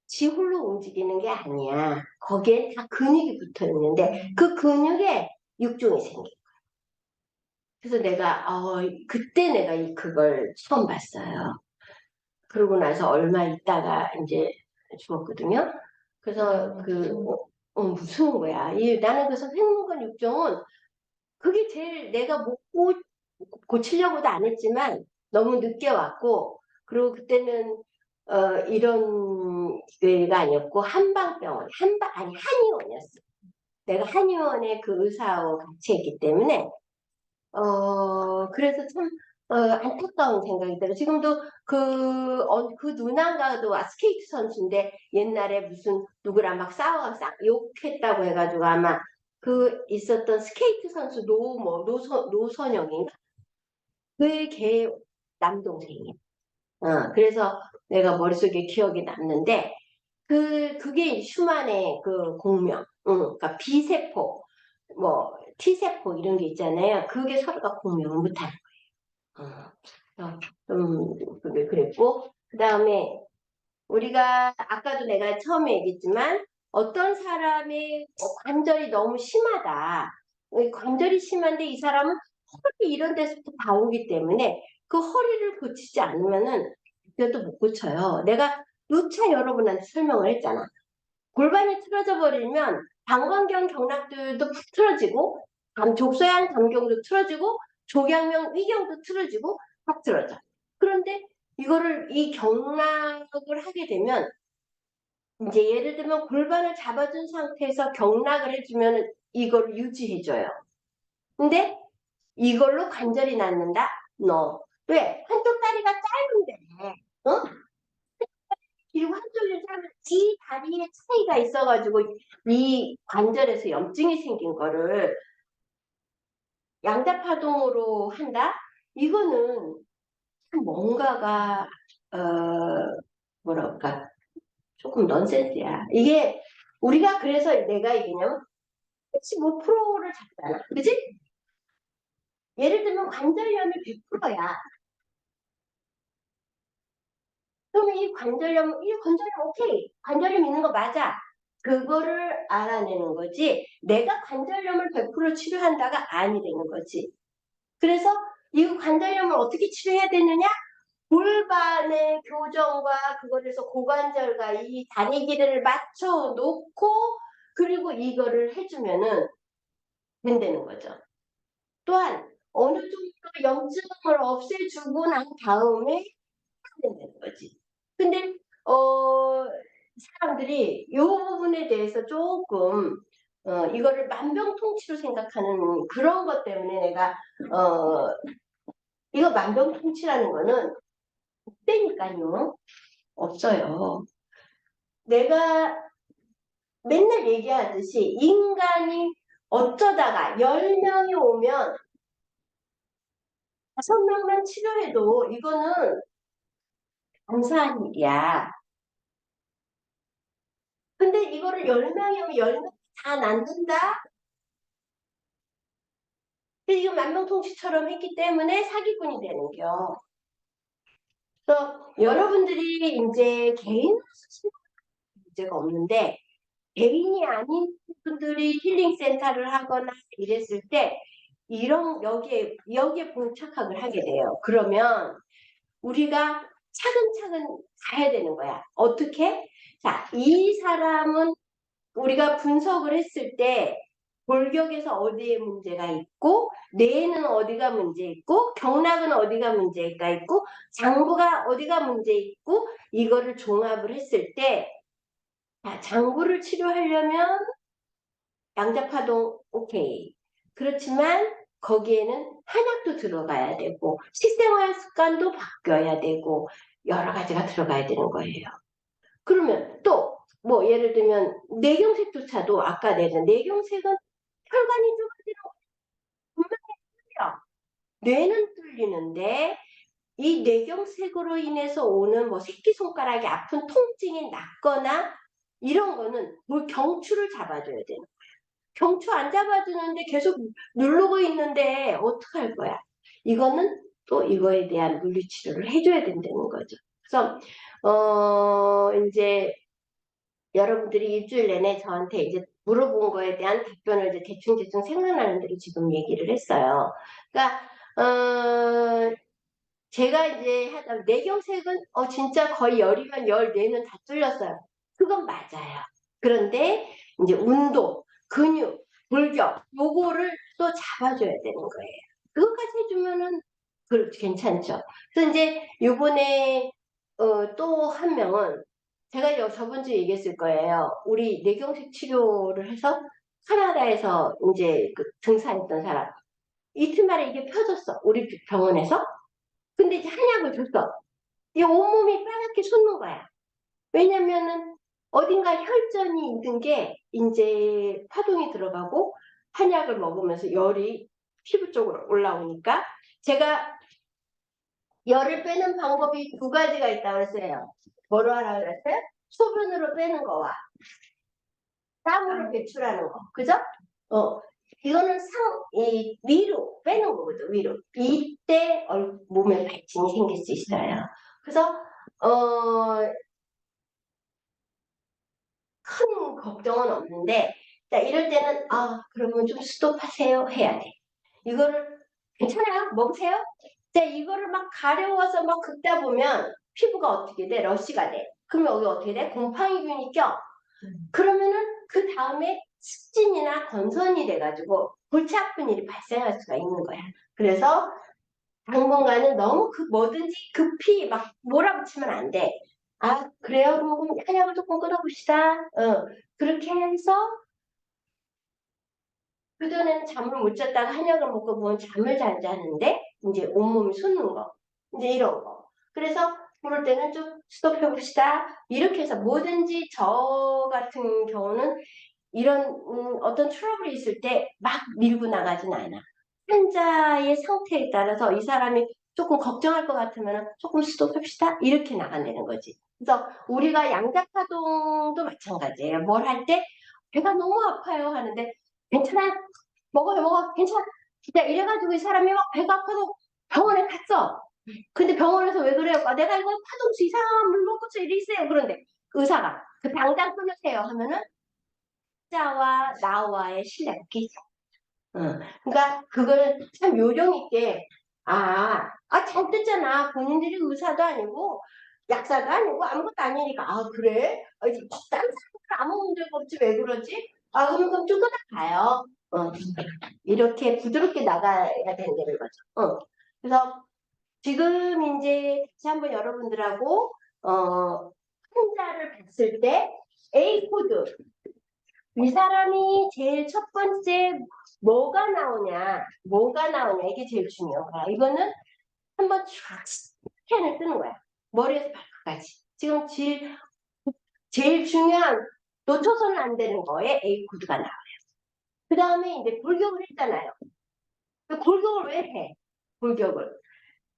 지 홀로 움직이는 게 아니야. 거기에 다 근육이 붙어 있는데 그 근육에 육종이 생겨. 그래서 내가 그때 내가 그걸 처음 봤어요. 그러고 나서 얼마 있다가 이제 죽었거든요. 그래서 무서운 거야. 나는 그래서 횡문근 육종은 그게 제일 내가 못 고치려고도 안 했지만 너무 늦게 왔고 그리고 그때는 이런 기회가 아니었고 한방병원 아니 한의원이었어. 내가 한의원에 그 의사하고 같이 했기 때문에 그래서 참 안타까운 생각이 들어요. 지금도 그 누나가도 스케이트 선수인데 옛날에 무슨 누구랑 막 욕했다고 해가지고 아마 그 있었던 스케이트 선수 노선영인가? 그걔 남동생이야. 그래서 내가 머릿속에 기억이 남는데 그게 슈만의 그 공명, 그러니까 B세포, 뭐 T세포 이런 게 있잖아요. 그게 서로가 공명을 못하는 거예요. 그랬고 그 다음에 우리가 아까도 내가 처음에 얘기했지만 어떤 사람의 관절이 너무 심하다. 관절이 심한데 이 사람은 허리 이런 데서부터 다 오기 때문에 그 허리를 고치지 않으면은 이것도 못 고쳐요. 내가 누차 여러분한테 설명을 했잖아. 골반이 틀어져 버리면 방광경 경락들도 푹 틀어지고 족소양 담경도 틀어지고 조경명 위경도 틀어지고 다 틀어져. 그런데 이 경락을 하게 되면 이제 예를 들면 골반을 잡아준 상태에서 경락을 해주면 이걸 유지해줘요. 근데 이걸로 관절이 낫는다? No. 왜? 한쪽 다리가 짧은데, 어? 그리고 한쪽이 짧은 이 다리에 차이가 있어가지고 이 관절에서 염증이 생긴 거를 양자파동으로 한다? 이거는 참 뭔가가 어, 뭐랄까 조금 넌센스야. 이게 우리가 그래서 내가 얘기냐면 85%를 잡잖아. 그지? 예를 들면 관절염이 100%야. 그러면 이 관절염 오케이. 관절염 있는 거 맞아. 그거를 알아내는 거지. 내가 관절염을 100% 치료한다가 아니라는 거지. 그래서 이 관절염을 어떻게 치료해야 되느냐? 골반의 교정과 그거에서 고관절과 이 다리 길이를 맞춰 놓고 그리고 이거를 해주면은 된다는 거죠. 또한 어느 정도 염증을 없애주고 난 다음에 해야 된다는 거지. 근데 사람들이 이 부분에 대해서 조금 이거를 만병통치로 생각하는 그런 것 때문에 내가 이거 만병통치라는 거는 없다니까요. 없어요. 내가 맨날 얘기하듯이 인간이 어쩌다가 10명이 오면 5명만 치료해도 이거는 감사한 일이야. 근데 이거를 10명이 오면 10명이 다 낫는다? 근데 이거 만병통치처럼 했기 때문에 사기꾼이 되는겨. 그래서 여러분들이 이제 개인 쓰시는 문제가 없는데 개인이 아닌 분들이 힐링 센터를 하거나 이랬을 때 여기에 봉착학을 하게 돼요. 그러면 우리가 차근차근 가야 되는 거야. 어떻게? 자, 이 사람은 우리가 분석을 했을 때 골격에서 어디에 문제가 있고 뇌에는 어디가 문제 있고 경락은 어디가 문제가 있고 장부가 어디가 문제 있고 이거를 종합을 했을 때 장부를 치료하려면 양자파동 오케이. 그렇지만 거기에는 한약도 들어가야 되고 식생활 습관도 바뀌어야 되고 여러 가지가 들어가야 되는 거예요. 그러면 또 뭐 예를 들면 뇌경색조차도 아까 내는 뇌경색은 혈관이 좁아지는 분명히 뚫려. 뇌는 뚫리는데 이 뇌경색으로 인해서 오는 뭐 새끼손가락이 아픈 통증이 낫거나 이런 거는 경추를 잡아줘야 되는 거야. 경추 안 잡아주는데 계속 누르고 있는데 어떡할 거야? 이거는 또 이거에 대한 물리치료를 해줘야 된다는 거죠. 그래서 이제 여러분들이 일주일 내내 저한테 이제 물어본 거에 대한 답변을 이제 대충 생각나는 대로 지금 얘기를 했어요. 그러니까 제가 이제 하다 뇌경색은 진짜 거의 열이면 열, 뇌는 다 뚫렸어요. 그건 맞아요. 그런데 이제 운동, 근육, 골격 요거를 또 잡아줘야 되는 거예요. 그것까지 해주면은 괜찮죠. 그래서 이제 요번에 또 한 명은 제가 저번 주에 얘기했을 거예요. 우리 뇌경색 치료를 해서 카나다에서 이제 그 등산했던 사람 이틀 만에 이게 펴졌어. 우리 병원에서. 근데 이제 한약을 줬어. 이 온몸이 빨갛게 솟는 거야. 왜냐면은 어딘가 혈전이 있는 게 이제 파동이 들어가고 한약을 먹으면서 열이 피부 쪽으로 올라오니까 제가 열을 빼는 방법이 두 가지가 있다고 했어요. 뭐로 하라 그랬어요? 소변으로 빼는 거와 땀으로 배출하는 거. 그죠? 이거는 위로 빼는 거거든, 위로. 이때 몸에 발진이 생길 수 있어요. 그래서, 큰 걱정은 없는데, 자, 이럴 때는, 그러면 좀 스톱하세요. 해야 돼. 이거를, 괜찮아요? 먹으세요? 자, 이거를 막 가려워서 막 긁다 보면 피부가 어떻게 돼? 러시가 돼. 그러면 여기 어떻게 돼? 곰팡이균이 껴. 그러면은 그 다음에 습진이나 건선이 돼가지고 골치 아픈 일이 발생할 수가 있는 거야. 그래서 당분간은 너무 뭐든지 급히 막 몰아붙이면 안 돼. 그래요? 그럼 한약을 조금 끊어봅시다. 그렇게 해서 그전에는 잠을 못 잤다가 한약을 먹고 보면 잠을 잘 자는데 이제 온몸이 솟는 거. 이제 이런 거. 그래서 그럴 때는 좀 스톱해 봅시다. 이렇게 해서 뭐든지 저 같은 경우는 이런 어떤 트러블이 있을 때 막 밀고 나가진 않아. 환자의 상태에 따라서 이 사람이 조금 걱정할 것 같으면 조금 스톱합시다. 이렇게 나간다는 거지. 그래서 우리가 양자파동도 마찬가지예요. 뭘 할 때 배가 너무 아파요 하는데 괜찮아. 먹어. 괜찮아. 진짜 이래가지고 이 사람이 막 배가 아파서 병원에 갔어. 근데 병원에서 왜 그래요? 내가 이거 파동수 이상한 물 먹고서 이래 있어요. 그런데 의사가 당장 끊으세요 하면은 자와 나와의 신뢰가 깨져. 그러니까 그걸 참 요령 있게 잘 됐잖아. 본인들이 의사도 아니고 약사도 아니고 아무것도 아니니까 그래? 이제 다른 사람들 아무 문제가 없지 왜 그러지? 그럼 좀 끊어가요. 이렇게 부드럽게 나가야 된다는 거죠. 그래서 지금 이제 다시 한번 여러분들하고 환자를 봤을 때 A 코드 이 사람이 제일 첫 번째 뭐가 나오냐 이게 제일 중요한 거야. 이거는 한번 쫙 스캔을 뜨는 거야. 머리에서 발끝까지. 지금 제일 중요한 놓쳐서는 안 되는 거에 A 코드가 나와요. 그 다음에 이제 골격을 했잖아요. 골격을 왜 해? 골격을.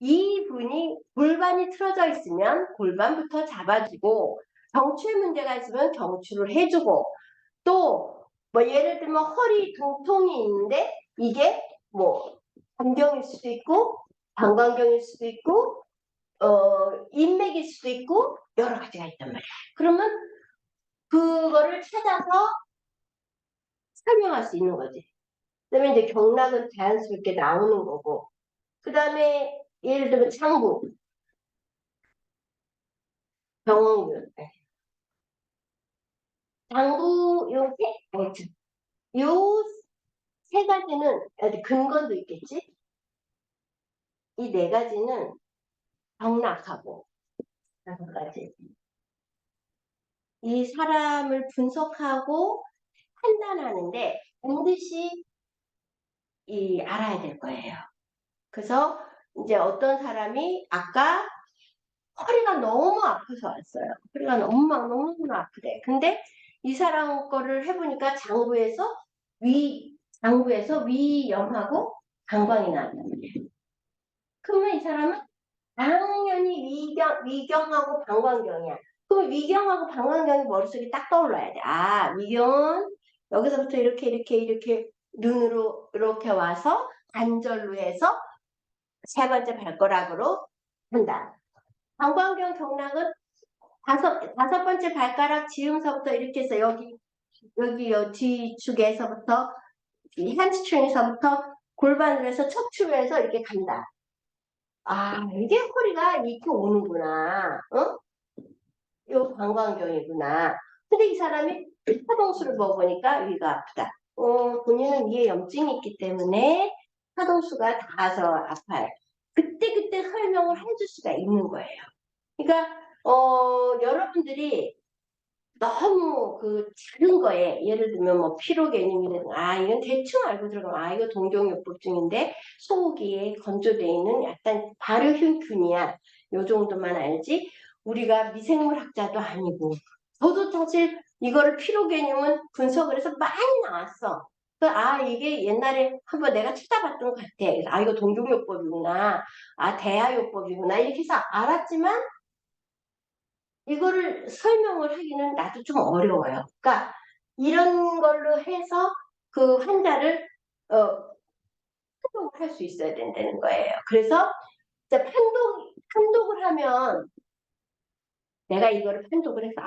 이분이 골반이 틀어져 있으면 골반부터 잡아주고 경추에 문제가 있으면 경추를 해주고 또 뭐 예를 들면 허리 통통이 있는데 이게 뭐 간경일 수도 있고 방광경일 수도 있고 인맥일 수도 있고 여러 가지가 있단 말이야. 그러면 그거를 찾아서 설명할 수 있는 거지. 그다음에 이제 경락은 자연스럽게 나오는 거고 그 다음에 예를 들면 창부 병원균 장부 요 세 가지는 어디 근건도 있겠지? 이 네 가지는 경락하고 다섯 가지 이 사람을 분석하고 판단하는데 반드시 알아야 될 거예요. 그래서 이제 어떤 사람이 아까 허리가 너무 아파서 왔어요. 허리가 너무 아프대. 근데 이 사람 거를 해보니까 장부에서 위염하고 방광이 나왔단 말이에요. 그러면 이 사람은 당연히 위경하고 방광경이야. 그럼 위경하고 방광경이 머릿속에 딱 떠올라야 돼. 아, 위경은 여기서부터 이렇게 눈으로 이렇게 와서 관절로 해서 세 번째 발가락으로 한다. 방광경 경락은 다섯 번째 발가락 지음서부터 이렇게 해서 여기 뒤축에서부터 이 햄스트링에서부터 골반으로 해서 척추로 해서 이렇게 간다. 아, 이게 허리가 이렇게 오는구나. 어? 요 방광경이구나. 근데 이 사람이 파동수를 먹으니까 위가 아프다. 본인은 위에 염증이 있기 때문에 파동수가 닿아서 아파요. 그때 설명을 해줄 수가 있는 거예요. 그러니까 여러분들이 너무 그 작은 거에 예를 들면 뭐 피로 개념이라든가 이건 대충 알고 들어가면 이거 동종요법증인데 소고기에 건조돼 있는 약간 발효균이야. 요 정도만 알지 우리가 미생물학자도 아니고 저도 사실 이거를 피로 개념은 분석을 해서 많이 나왔어. 이게 옛날에 한번 내가 찾아봤던 것 같아. 그래서 이거 동종요법이구나. 대하요법이구나. 이렇게 해서 알았지만 이거를 설명을 하기는 나도 좀 어려워요. 그러니까 이런 걸로 해서 그 환자를 판독을 할 수 있어야 된다는 거예요. 그래서 이제 판독을 하면 내가 이거를 판독을 해서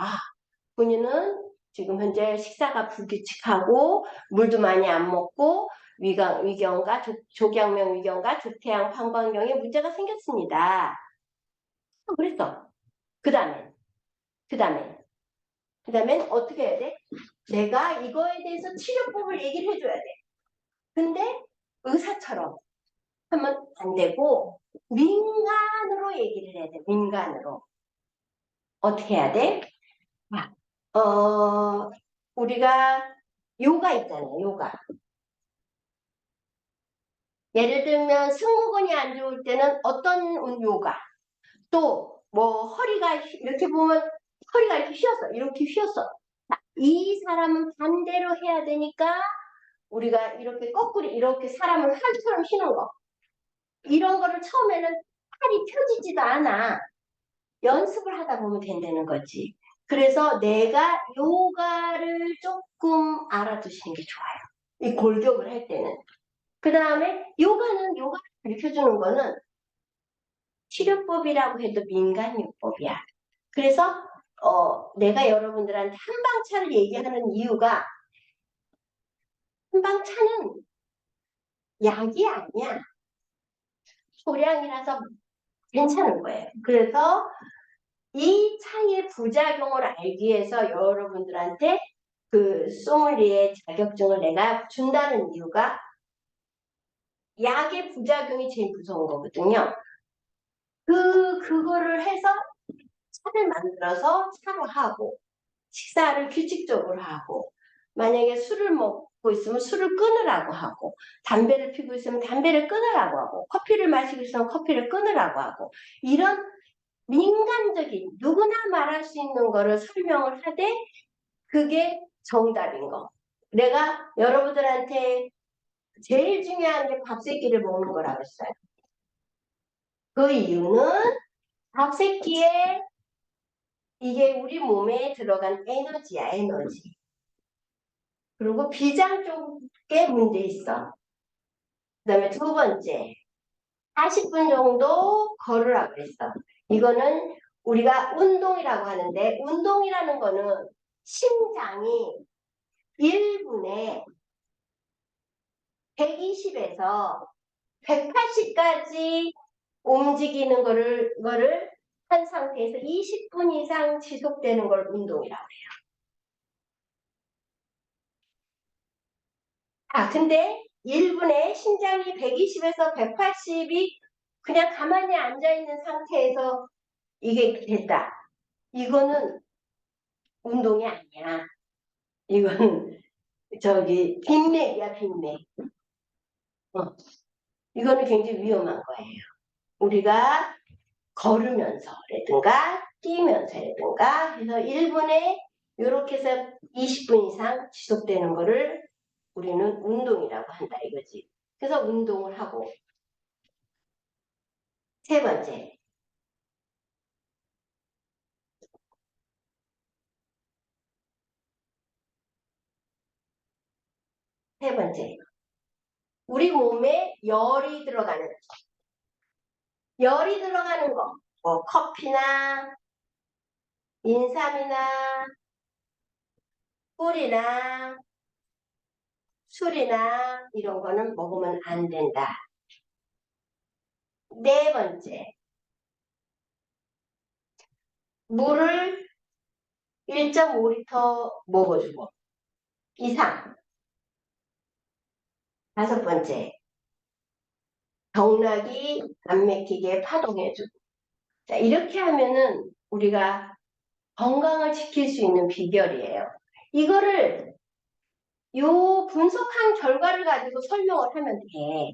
본인은 지금 현재 식사가 불규칙하고 물도 많이 안 먹고 위경과 조경명 위경과 족태양 방광경에 문제가 생겼습니다. 그랬어. 그 다음엔 어떻게 해야 돼? 내가 이거에 대해서 치료법을 얘기를 해줘야 돼. 근데 의사처럼 하면 안 되고 민간으로 얘기를 해야 돼. 민간으로. 어떻게 해야 돼? 우리가 요가 있잖아요. 요가. 예를 들면 승모근이 안 좋을 때는 어떤 요가? 또 뭐 허리가 이렇게 보면 허리가 이렇게 휘었어. 이 사람은 반대로 해야 되니까 우리가 이렇게 거꾸로 이렇게 사람을 활처럼 휘는 거 이런 거를 처음에는 팔이 펴지지도 않아. 연습을 하다 보면 된다는 거지. 그래서 내가 요가를 조금 알아두시는 게 좋아요. 이 골격을 할 때는. 그 다음에 요가를 가르쳐주는 거는 치료법이라고 해도 민간요법이야. 그래서 내가 여러분들한테 한방차를 얘기하는 이유가 한방차는 약이 아니야. 소량이라서 괜찮은 거예요. 그래서 이 차의 부작용을 알기 위해서 여러분들한테 그 소믈리에 자격증을 내가 준다는 이유가 약의 부작용이 제일 무서운 거거든요. 그거를 해서 차를 만들어서 차로 하고 식사를 규칙적으로 하고 만약에 술을 먹고 있으면 술을 끊으라고 하고 담배를 피고 있으면 담배를 끊으라고 하고 커피를 마시고 있으면 커피를 끊으라고 하고 이런 민간적인 누구나 말할 수 있는 거를 설명을 하되 그게 정답인 거. 내가 여러분들한테 제일 중요한 게 밥 세 끼를 먹는 거라고 했어요. 그 이유는 밥 세 끼에 이게 우리 몸에 들어간 에너지야, 에너지. 그리고 비장 쪽에 문제 있어. 그 다음에 두 번째, 40분 정도 걸으라고 그랬어. 이거는 우리가 운동이라고 하는데, 운동이라는 거는 심장이 1분에 120에서 180까지 움직이는 거를 한 상태에서 20분 이상 지속되는 걸 운동이라고 해요. 근데 1분에 심장이 120에서 180이 그냥 가만히 앉아있는 상태에서 이게 됐다. 이거는 운동이 아니야. 이거는 빈맥이야, 빈맥. 이거는 굉장히 위험한 거예요. 우리가 걸으면서라든가 뛰면서라든가 해서 1분에 이렇게 해서 20분 이상 지속되는 거를 우리는 운동이라고 한다 이거지. 그래서 운동을 하고 세 번째 세 번째, 우리 몸에 열이 들어가는 거, 뭐 커피나 인삼이나 꿀이나 술이나 이런 거는 먹으면 안 된다. 네 번째, 물을 1.5리터 먹어주고 이상. 다섯 번째, 경락이 안 막히게 파동해주고. 자, 이렇게 하면은 우리가 건강을 지킬 수 있는 비결이에요. 이거를 요 분석한 결과를 가지고 설명을 하면 돼.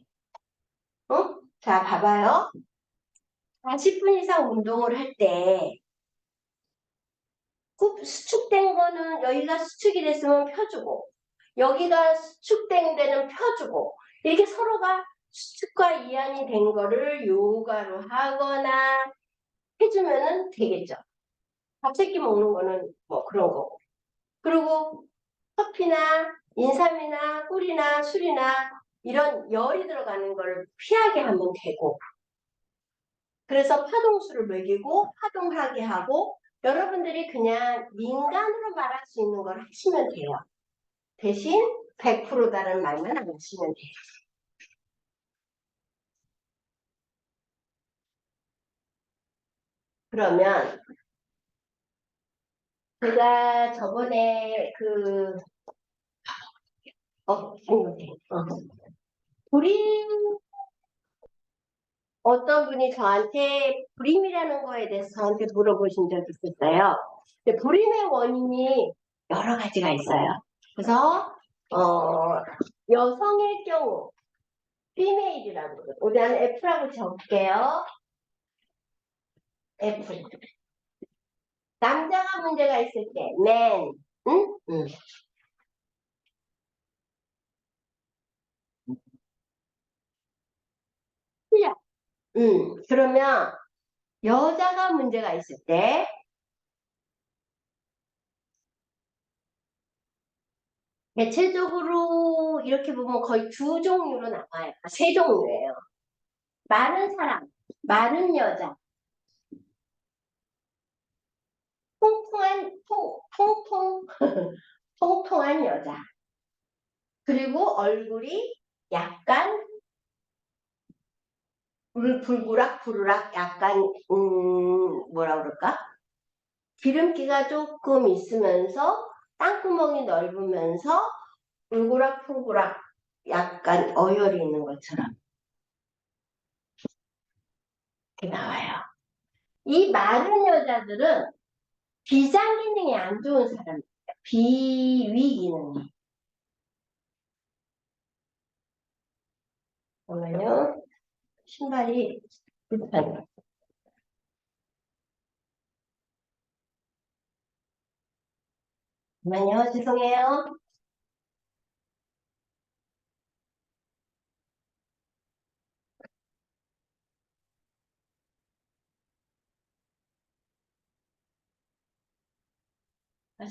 어? 자, 봐봐요. 40분 이상 운동을 할 때, 수축된 거는 여기가 수축이 됐으면 펴주고, 여기가 수축된 데는 펴주고, 이렇게 서로가 수축과 이완이 된 거를 요가로 하거나 해주면은 되겠죠. 밥 세끼 먹는 거는 뭐 그런 거고. 그리고 커피나 인삼이나 꿀이나 술이나 이런 열이 들어가는 걸 피하게 하면 되고, 그래서 파동수를 먹이고 파동하게 하고 여러분들이 그냥 민간으로 말할 수 있는 걸 하시면 돼요. 대신 100%다는 말만 안 하시면 돼요. 그러면 제가 저번에 불임, 어떤 분이 저한테 불임이라는 거에 대해서 저한테 물어보신 적이 있었어요. 근데 불임의 원인이 여러 가지가 있어요. 그래서 여성의 경우 피메일이라고 그러고 우리 안에 F라고 적을게요. F. 남자가 문제가 있을 때 man. 응? 응. 틀려. 그러면 여자가 문제가 있을 때 대체적으로 이렇게 보면 거의 두 종류로 나와요. 세 종류예요. 많은 사람, 많은 여자, 통통한 통통 통통한 여자. 그리고 얼굴이 약간 불구락 부르락 약간 뭐라 그럴까? 기름기가 조금 있으면서 땅구멍이 넓으면서 울고락 풀고락 약간 어혈이 있는 것처럼 이렇게 나와요. 이 마른 여자들은 비장 기능이 안 좋은 사람이에요. 비위 기능이. 잠깐만요. 신발이 불편해요. 잠깐만요. 죄송해요.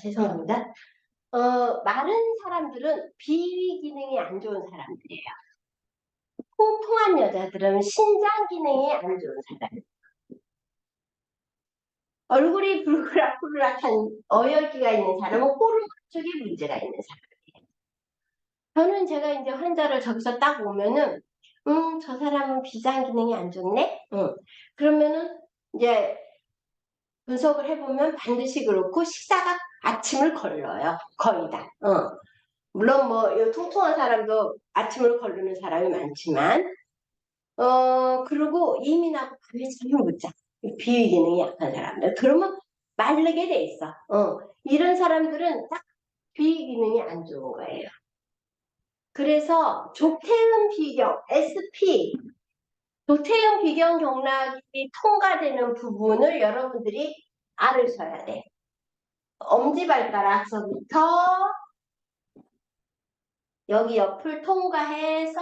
죄송합니다. 마른 사람들은 비위 기능이 안 좋은 사람들이에요. 통통한 여자들은 신장 기능이 안 좋은 사람. 얼굴이 불그락불그락한 어혈기가 있는 사람은 호르몬 쪽에 문제가 있는 사람이에요. 저는 제가 이제 환자를 저기서 딱 오면은, 저 사람은 비장 기능이 안 좋네? 그러면은 이제 분석을 해보면 반드시 그렇고 식사가 아침을 걸러요. 거의 다. 물론 뭐, 이 통통한 사람도 아침을 거르는 사람이 많지만, 그리고 이민하고 밤에 잠을 못 자. 비위 기능이 약한 사람들. 그러면 마르게 돼 있어. 이런 사람들은 딱 비위 기능이 안 좋은 거예요. 그래서 조태음 비경, SP, 조태음 비경 경락이 통과되는 부분을 여러분들이 알으셔야 돼. 엄지발가락서부터 여기 옆을 통과해서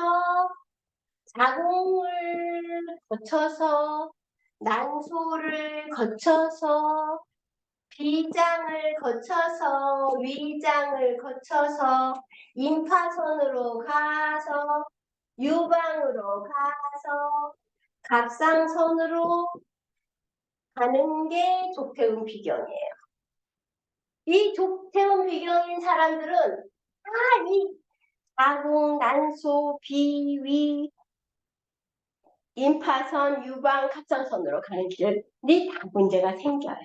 자궁을 거쳐서 난소를 거쳐서 비장을 거쳐서 위장을 거쳐서 임파선으로 가서 유방으로 가서 갑상선으로 가는 게 족태운 비경이에요. 이 족태운 비경인 사람들은 다 이 자궁, 난소, 비위, 임파선, 유방, 갑상선으로 가는 길이 다 문제가 생겨요.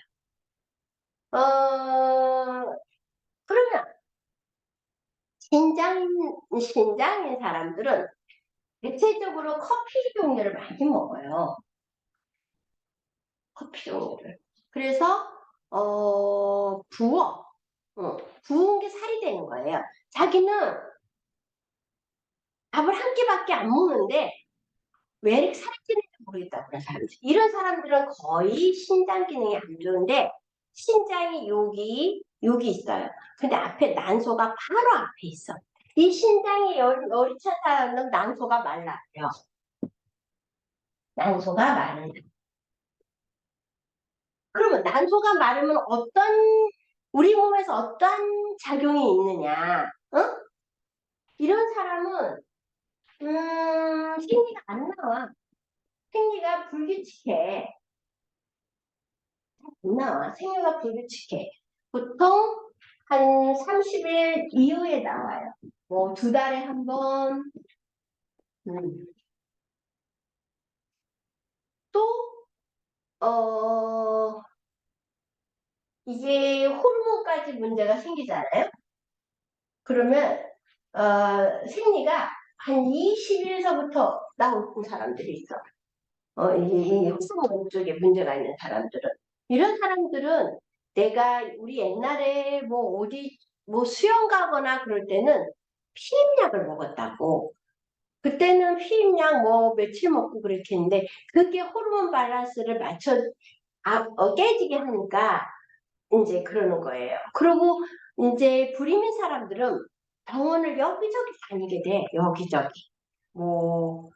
그러면 신장인 사람들은 대체적으로 커피 종류를 많이 먹어요. 커피 종류를. 그래서 부은 게 살이 되는 거예요. 자기는 밥을 한 끼밖에 안 먹는데 왜 이렇게 살이 찌는지 모르겠다 그런 사람들. 이런 사람들은 거의 신장 기능이 안 좋은데 신장이 여기 있어요. 근데 앞에 난소가 바로 앞에 있어. 이 신장이 열이 찬 사람은 난소가 말라요. 난소가 마른다. 그러면 난소가 마르면 우리 몸에서 어떤 작용이 있느냐? 어? 이런 사람은 생리가 안 나와. 생리가 불규칙해. 안 나와. 생리가 불규칙해. 보통 한 30일 이후에 나와요. 뭐 2달에 한 번. 음. 또 이게 호르몬까지 문제가 생기잖아요. 그러면 생리가 한 20일서부터 나오는 사람들이 있어. 이 호르몬 쪽에 문제가 있는 사람들은. 이런 사람들은 우리 옛날에 뭐 어디 뭐 수영 가거나 그럴 때는 피임약을 먹었다고. 그때는 피임약 뭐 며칠 먹고 그렇게 했는데 그게 호르몬 밸런스를 깨지게 하니까 이제 그러는 거예요. 그리고 이제 불임인 사람들은 병원을 여기저기 다니게 돼. 여기저기. 뭐,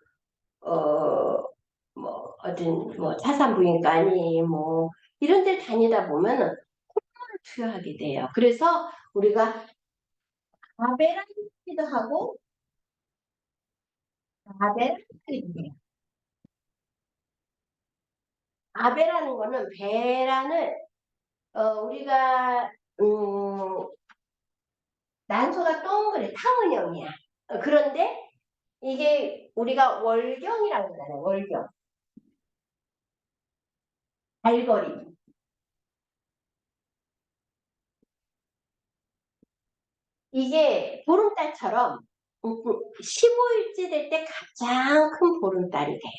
어떤, 산부인과니, 이런 데 다니다 보면은 호르몬을 투여하게 돼요. 그래서 우리가 아베라기도 하고, 아베라기도 해요. 아베라는 거는 배란을, 우리가, 난소가 동그래, 탕원형이야. 그런데 이게 우리가 월경이라고 하잖아요. 월경. 알거리. 이게 보름달처럼 15일째 될 때 가장 큰 보름달이 돼요.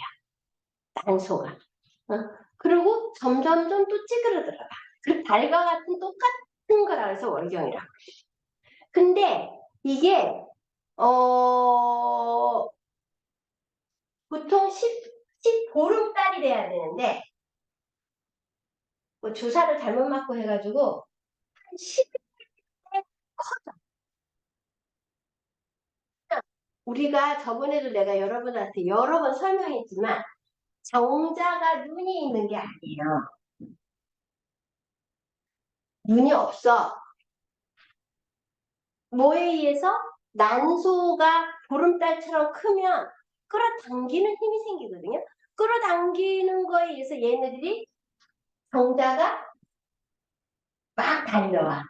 난소가. 어? 그리고 점점점 또 찌그러들어가. 그 달과 같은 똑같은 거라 해서 월경이라고. 근데 이게 보통 10보름달이 돼야 되는데 뭐 주사를 잘못 맞고 해가지고 한 10일에 커져. 우리가 저번에도 내가 여러분한테 여러 번 설명했지만 정자가 눈이 있는 게 아니에요. 눈이 없어. 뭐에 의해서? 난소가 보름달처럼 크면 끌어당기는 힘이 생기거든요. 끌어당기는 거에 의해서 얘네들이 정자가 막 달려와.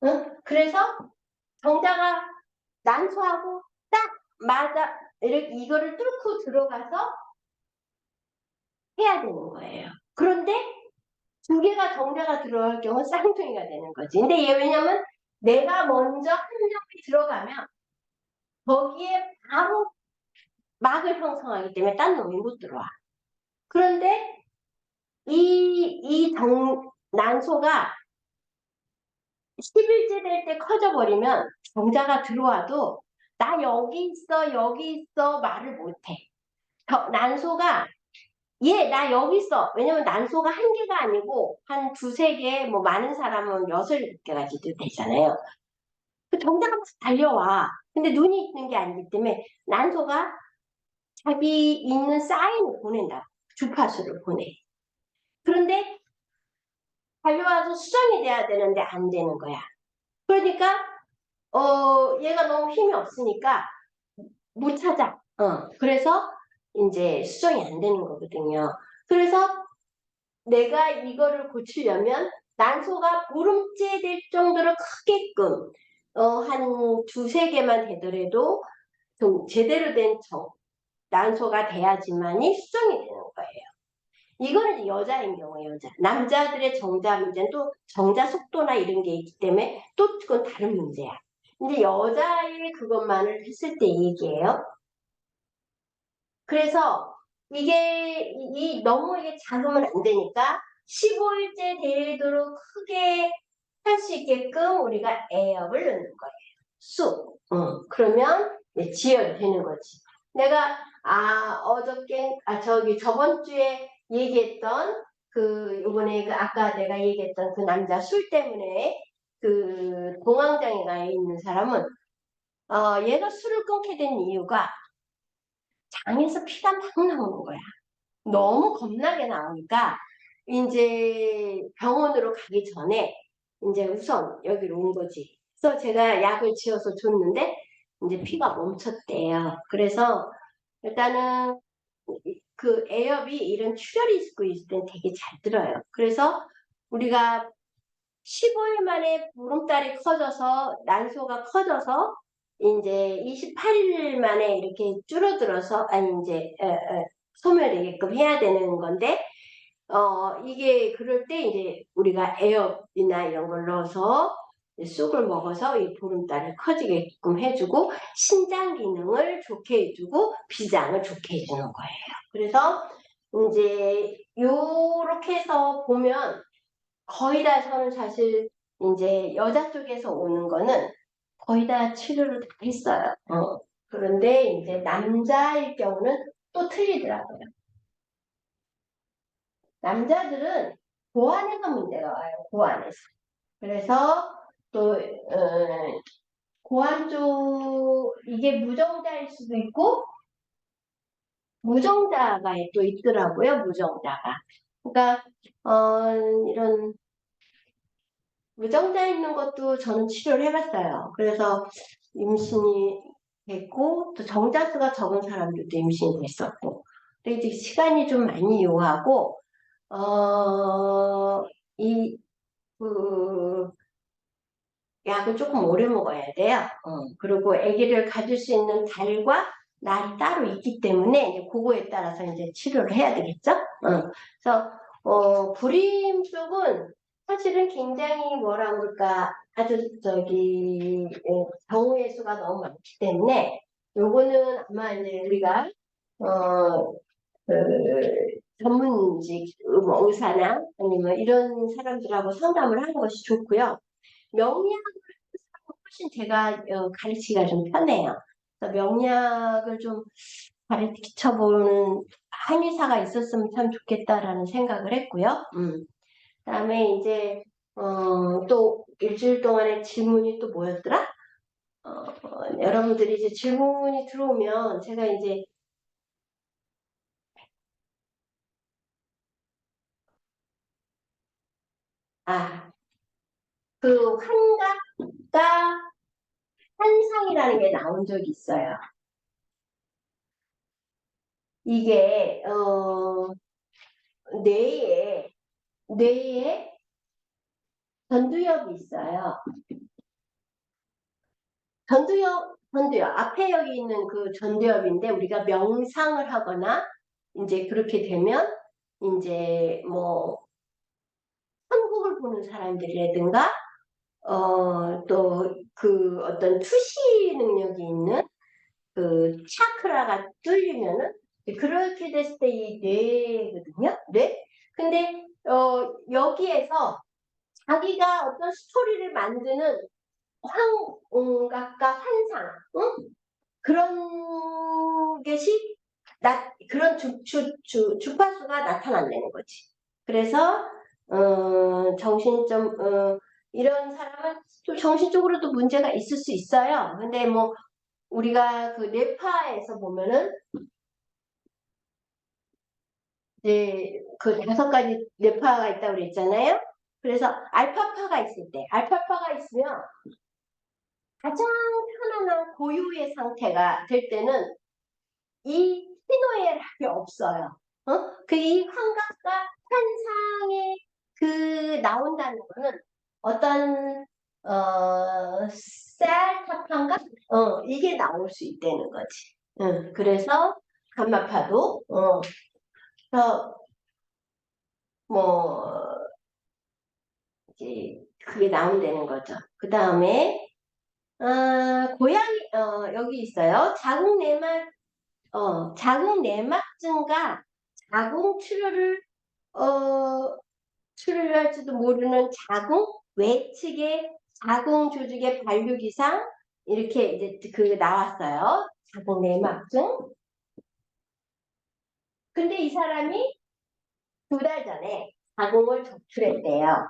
응? 그래서 정자가 난소하고 딱 맞아 이거를 뚫고 들어가서 해야 되는 거예요. 그런데 2개가 정자가 들어갈 경우 쌍둥이가 되는 거지. 근데 얘 왜냐면 내가 먼저 한 점이 들어가면 거기에 바로 막을 형성하기 때문에 딴 놈이 못 들어와. 그런데 난소가 10일째 될 때 커져버리면 정자가 들어와도 나 여기 있어 여기 있어 말을 못해. 난소가 나 여기 있어. 왜냐면 난소가 1개가 아니고 한 2-3개, 뭐 많은 사람은 6-7개까지도 되잖아요. 그 정자가 막 달려와. 근데 눈이 있는 게 아니기 때문에 난소가 자기 있는 사인을 보낸다. 주파수를 보내. 그런데 달려와서 수정이 돼야 되는데 안 되는 거야. 그러니까 얘가 너무 힘이 없으니까 못 찾아. 그래서 이제 수정이 안 되는 거거든요. 그래서 내가 이거를 고치려면 난소가 보름째 될 정도로 크게끔 한 두세 개만 되더라도 좀 제대로 된 난소가 돼야지만이 수정이 되는 거예요. 이거는 이제 여자인 경우에 여자. 남자들의 정자 문제는 또 정자 속도나 이런 게 있기 때문에 또 그건 다른 문제야. 근데 여자의 그것만을 했을 때 얘기예요. 그래서 이게 너무 이게 작으면 안 되니까 15일째 되도록 크게 할 수 있게끔 우리가 에어를 넣는 거예요. 쑥. 그러면 지혈이 되는 거지. 내가 저번 주에 얘기했던 요번에 아까 내가 얘기했던 그 남자 술 때문에 그 공황장애 가 있는 사람은 얘가 술을 끊게 된 이유가 장에서 피가 막 나오는 거야. 너무 겁나게 나오니까 이제 병원으로 가기 전에 이제 우선 여기로 온 거지. 그래서 제가 약을 지어서 줬는데 이제 피가 멈췄대요. 그래서 일단은 그 애엽이 이런 출혈이 있고 있을 땐 되게 잘 들어요. 그래서 우리가 15일 만에 보름달이 커져서 난소가 커져서 이제 28일 만에 이렇게 줄어들어서 아니 이제 소멸되게끔 해야 되는 건데 이게 그럴 때 이제 우리가 에어이나 이런 걸 넣어서 쑥을 먹어서 이 보름달을 커지게끔 해주고 신장 기능을 좋게 해주고 비장을 좋게 해주는 거예요. 그래서 이제 요렇게 해서 보면 거의 다 저는 사실 이제 여자 쪽에서 오는 거는 거의 다 치료를 다 했어요. 그런데 이제 남자일 경우는 또 틀리더라고요. 남자들은 고환에서 문제가 와요. 고환에서. 그래서 또 고환 쪽 이게 무정자일 수도 있고 무정자가 또 있더라고요. 무정자가. 그러니까 이런 무정자 있는 것도 저는 치료를 해봤어요. 그래서 임신이 됐고 또 정자수가 적은 사람들도 임신이 됐었고. 근데 이제 시간이 좀 많이 요하고 이 그 약을 조금 오래 먹어야 돼요. 그리고 아기를 가질 수 있는 달과 날이 따로 있기 때문에 이제 그거에 따라서 이제 치료를 해야 되겠죠. 그래서 불임 쪽은 사실은 굉장히 뭐라 그럴까 아주 경우의 수가 너무 많기 때문에 요거는 아마 이제 우리가 그 전문직 의사나 아니면 이런 사람들하고 상담을 하는 것이 좋고요. 명리학을 훨씬 제가 가르치기가 좀 편해요. 그래서 명리학을 좀 가르쳐보는 한의사가 있었으면 참 좋겠다라는 생각을 했고요. 그다음에 이제 또 일주일 동안의 질문이 또 뭐였더라? 여러분들이 이제 질문이 들어오면 제가 이제 그 환각과 환상이라는 게 나온 적이 있어요. 이게 뇌에 전두엽이 있어요. 전두엽 앞에 여기 있는 그 전두엽인데 우리가 명상을 하거나 이제 그렇게 되면 이제 뭐 천국을 보는 사람들이라든가 또 그 어떤 투시 능력이 있는 그 차크라가 뚫리면은 그렇게 됐을 때 이 뇌거든요. 뇌. 근데 여기에서 자기가 어떤 스토리를 만드는 환각과 환상, 응? 그런 것이 그런 주파수가 나타난다는 거지. 그래서 정신점 이런 사람은 또 정신적으로도 문제가 있을 수 있어요. 근데 뭐 우리가 그 뇌파에서 보면은 이제 그 5가지 뇌파가 있다고 그랬잖아요. 그래서 알파파가 있을 때, 알파파가 있으면 가장 편안한 고요의 상태가 될 때는 이 희노애락이 없어요. 그 이 환각과 환상의 그 나온다는 거는 어떤 쌀타판가? 이게 나올 수 있다는 거지. 그래서 감마파도 그래서 뭐 이제 그게 나온다는 거죠. 그 다음에 고양이 여기 있어요. 자궁 내막증과 자궁 출혈을 할지도 모르는 자궁 외측의 자궁 조직의 발육 이상 이렇게 이제 그 나왔어요. 자궁 내막증. 근데 이 사람이 2달 전에 자궁을 적출했대요.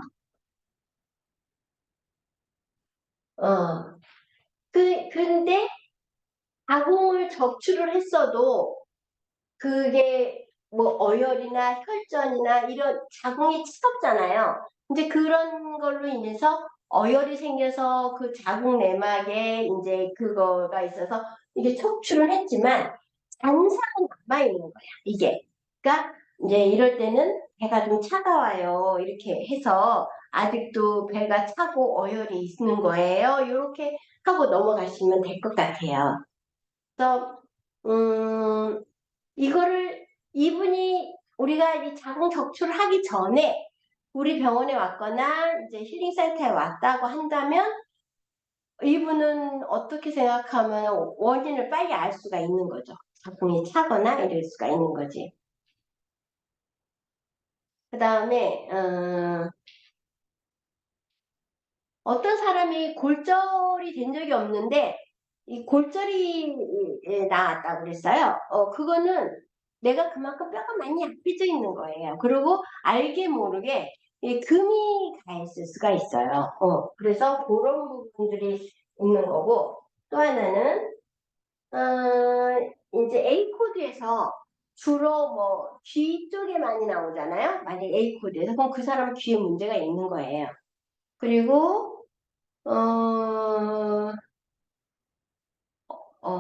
어, 근데 자궁을 적출을 했어도 그게 뭐 어혈이나 혈전이나 이런 자궁이 차갑잖아요. 이제 그런 걸로 인해서 어혈이 생겨서 그 자궁 내막에 이제 그거가 있어서 이게 척추를 했지만 잔상은 남아있는 거야, 이게. 그러니까 이제 이럴 때는 배가 좀 차가워요. 이렇게 해서 아직도 배가 차고 어혈이 있는 거예요. 이렇게 하고 넘어가시면 될 것 같아요. 그래서 이거를 이분이 우리가 이 자궁 적출을 하기 전에 우리 병원에 왔거나 이제 힐링센터에 왔다고 한다면 이분은 어떻게 생각하면 원인을 빨리 알 수가 있는 거죠. 자궁이 차거나 이럴 수가 있는 거지. 그 다음에 어떤 사람이 골절이 된 적이 없는데 이 골절이 나왔다고 그랬어요. 그거는 내가 그만큼 뼈가 많이 약해져 있는 거예요. 그리고 알게 모르게 이 금이 가 있을 수가 있어요. 그래서 그런 부분들이 있는 거고 또 하나는 이제 A 코드에서 주로 뭐 귀 쪽에 많이 나오잖아요. 만약 A 코드에서 그럼 그 사람은 귀에 문제가 있는 거예요. 그리고 어, 어,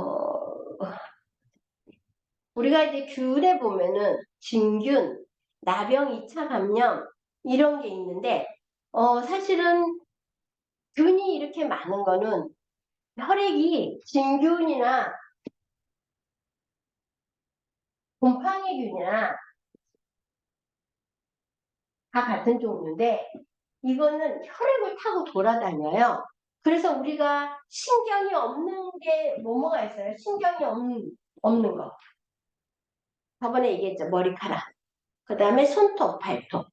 우리가 이제 균에 보면은 진균, 나병 2차 감염 이런 게 있는데 사실은 균이 이렇게 많은 거는 혈액이 진균이나 곰팡이균이나 다 같은 종류인데 이거는 혈액을 타고 돌아다녀요. 그래서 우리가 신경이 없는 게 뭐가 있어요? 신경이 없는 거. 저번에 얘기했죠. 머리카락. 그 다음에 손톱, 발톱.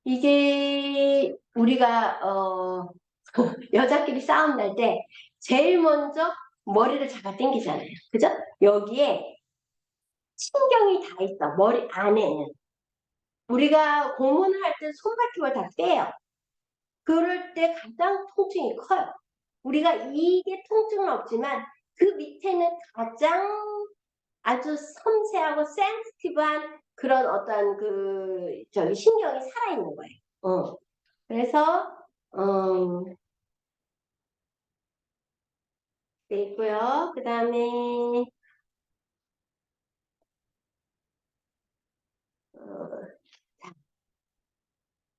이게 우리가 여자끼리 싸움 날 때 제일 먼저 머리를 잡아 당기잖아요. 그죠? 여기에 신경이 다 있어. 머리 안에는. 우리가 고문을 할 때 손발톱을 다 떼요. 그럴 때 가장 통증이 커요. 우리가 이게 통증은 없지만 그 밑에는 가장 아주 섬세하고 센시티브한 그런 어떤 저기 신경이 살아있는 거예요. 그래서 네, 있고요. 그 다음에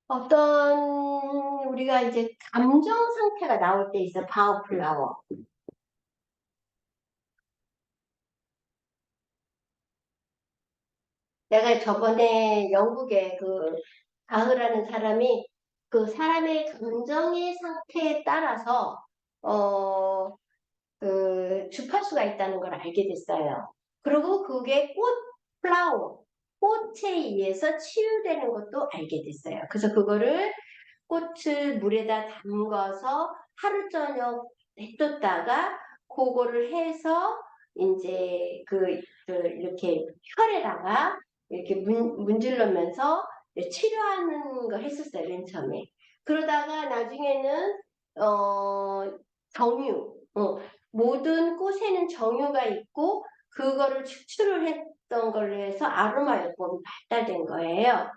어떤 우리가 이제 감정 상태가 나올 때 있어 파워플라워. 내가 저번에 영국에 그 가흐라는 사람이 그 사람의 감정의 상태에 따라서 어 그 주파수가 있다는 걸 알게 됐어요. 그리고 그게 플라워, 꽃에 의해서 치유되는 것도 알게 됐어요. 그래서 그거를 꽃을 물에다 담가서 하루 저녁 냅뒀다가 그거를 해서 이제 이렇게 혈에다가 이렇게 문질러면서 치료하는 걸 했었어요, 맨 처음에. 그러다가 나중에는 정유, 모든 꽃에는 정유가 있고 그거를 추출을 했던 걸로 해서 아로마 요법이 발달된 거예요.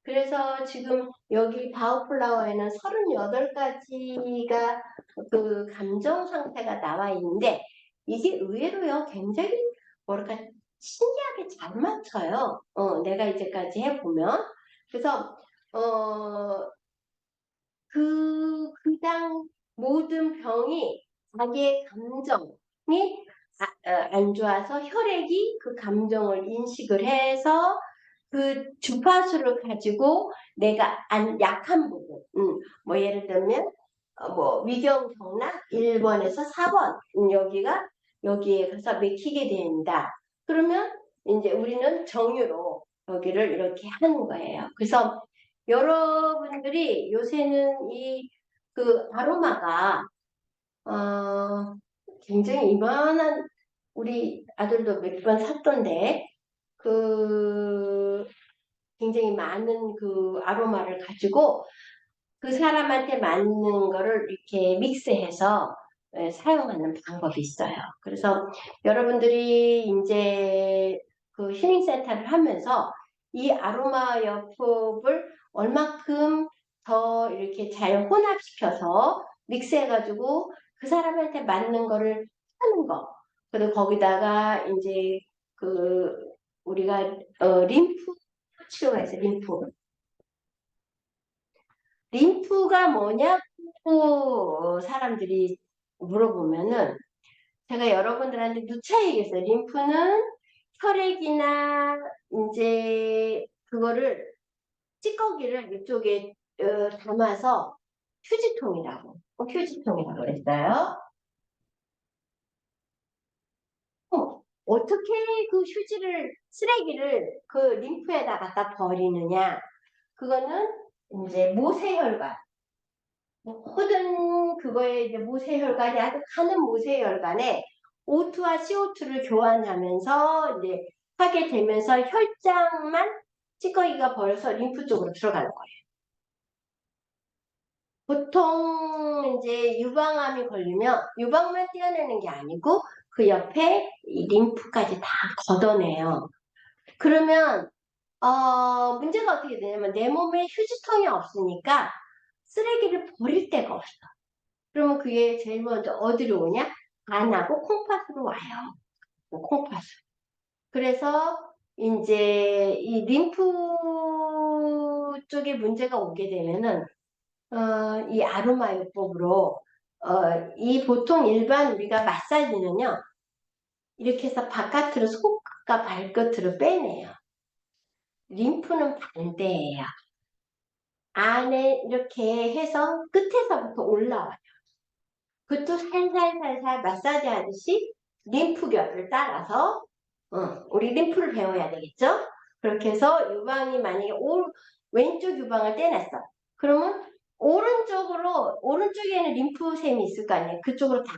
그래서 지금 여기 바우플라워에는 38가지가 그 감정 상태가 나와 있는데 이게 의외로요 굉장히 뭐랄까 신기하게 잘 맞춰요. 내가 이제까지 해보면 그래서 그당 모든 병이 자기의 감정이 안 좋아서 혈액이 그 감정을 인식을 해서 그 주파수를 가지고 내가 약한 부분, 뭐 예를 들면 뭐 위경경락 1번에서 4번 여기에 가서 맥히게 된다. 그러면 이제 우리는 정유로 여기를 이렇게 하는 거예요. 그래서 여러분들이 요새는 이 그 아로마가 굉장히 이만한 우리 아들도 몇 번 샀던데 그 굉장히 많은 그 아로마를 가지고 그 사람한테 맞는 거를 이렇게 믹스해서 사용하는 방법이 있어요. 그래서 여러분들이 이제 그 힐링센터를 하면서 이 아로마 요법을 얼마큼 더 이렇게 잘 혼합시켜서 믹스해가지고 그 사람한테 맞는 거를 하는 거. 그리고 거기다가 이제 그 우리가 림프 치료가 있어요. 림프가 뭐냐고 사람들이 물어보면은 제가 여러분들한테 누차 얘기했어요. 림프는 혈액이나 이제 그거를 찌꺼기를 이쪽에 담아서 휴지통이라고 그랬어요. 어떻게 그 쓰레기를 그 림프에다 갖다 버리느냐? 그거는 이제 모세혈관. 모든 그거에 이제 모세혈관이 아주 가는 모세혈관에 O2와 CO2를 교환하면서 이제 하게 되면서 혈장만 찌꺼기가 버려서 림프 쪽으로 들어가는 거예요. 보통 이제 유방암이 걸리면 유방만 떼어내는 게 아니고 그 옆에 이 림프까지 다 걷어내요. 그러면 문제가 어떻게 되냐면 내 몸에 휴지통이 없으니까 쓰레기를 버릴 데가 없어. 그러면 그게 제일 먼저 어디로 오냐? 간하고 콩팥으로 와요. 콩팥. 그래서 이제 이 림프 쪽에 문제가 오게 되면은 이 아로마 요법으로 이 보통 일반 우리가 마사지는요 이렇게 해서 바깥으로 속과 발끝으로 빼내요. 림프는 반대예요. 안에 이렇게 해서 끝에서부터 올라와요. 그것도 살살살살 마사지 하듯이 림프결을 따라서 우리 림프를 배워야 되겠죠? 그렇게 해서 유방이 만약에 왼쪽 유방을 떼냈어. 그러면 오른쪽에는 림프샘이 있을 거 아니에요. 그쪽으로 다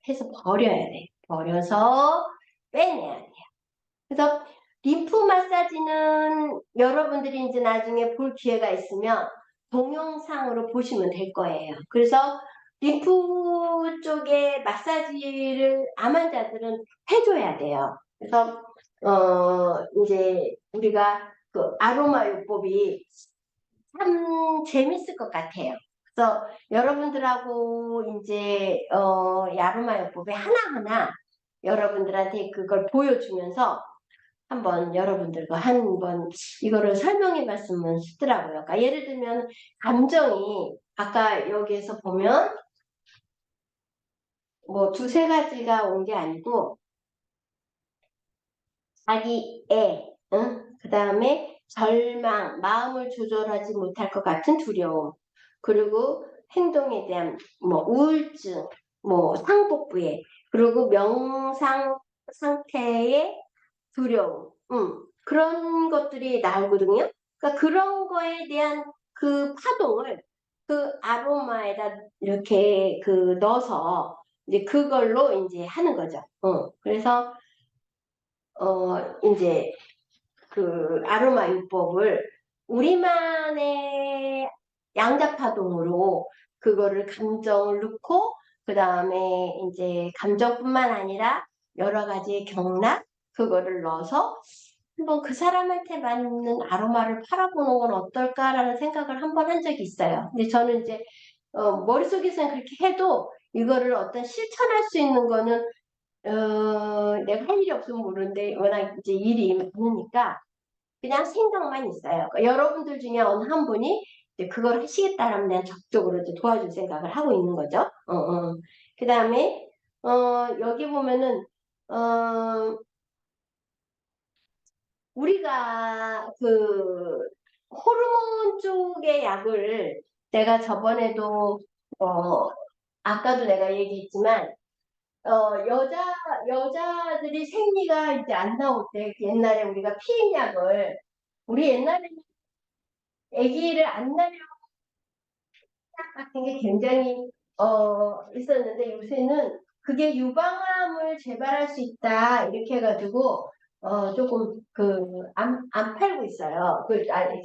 해서 버려야 돼. 버려서 빼내야 돼요. 그래서 림프 마사지는 여러분들이 이제 나중에 볼 기회가 있으면 동영상으로 보시면 될 거예요. 그래서 림프 쪽에 마사지를 암 환자들은 해줘야 돼요. 그래서 이제 우리가 그 아로마 요법이 참 재밌을 것 같아요. 그래서 여러분들하고 이제 이 아로마 요법의 하나하나 여러분들한테 그걸 보여주면서 한번 여러분들과 한번 이거를 설명해 봤으면 싶더라고요. 그러니까 예를 들면 감정이 아까 여기에서 보면 뭐 두세 가지가 온 게 아니고 자기 응? 그 다음에 절망, 마음을 조절하지 못할 것 같은 두려움, 그리고 행동에 대한 뭐 우울증, 뭐 상복부에, 그리고 명상 상태의 두려움, 그런 것들이 나오거든요. 그러니까 그런 거에 대한 그 파동을 그 아로마에다 이렇게 그 넣어서 이제 그걸로 이제 하는 거죠. 그래서 이제 그 아로마 요법을 우리만의 양자파동으로 그거를 감정을 넣고 그 다음에 이제 감정뿐만 아니라 여러 가지의 경락 그거를 넣어서 한번 그 사람한테 맞는 아로마를 팔아보는 건 어떨까라는 생각을 한번 한 적이 있어요. 근데 저는 이제 머릿속에서는 그렇게 해도 이거를 어떤 실천할 수 있는 거는 내가 할 일이 없으면 모르는데 워낙 이제 일이 많으니까 그냥 생각만 있어요. 그러니까 여러분들 중에 어느 한 분이 이제 그걸 하시겠다라면 난 적극적으로 이제 도와줄 생각을 하고 있는 거죠. 그 다음에 여기 보면은 어, 우리가 그 호르몬 쪽의 약을 내가 저번에도 어, 아까도 내가 얘기했지만 여자들이 생리가 이제 안 나올 때 옛날에 우리가 피임약을 우리 옛날에는 아기를 안 낳으려고 같은 게 굉장히 있었는데 요새는 그게 유방암을 재발할 수 있다 이렇게 해가지고 조금 그 안 팔고 있어요.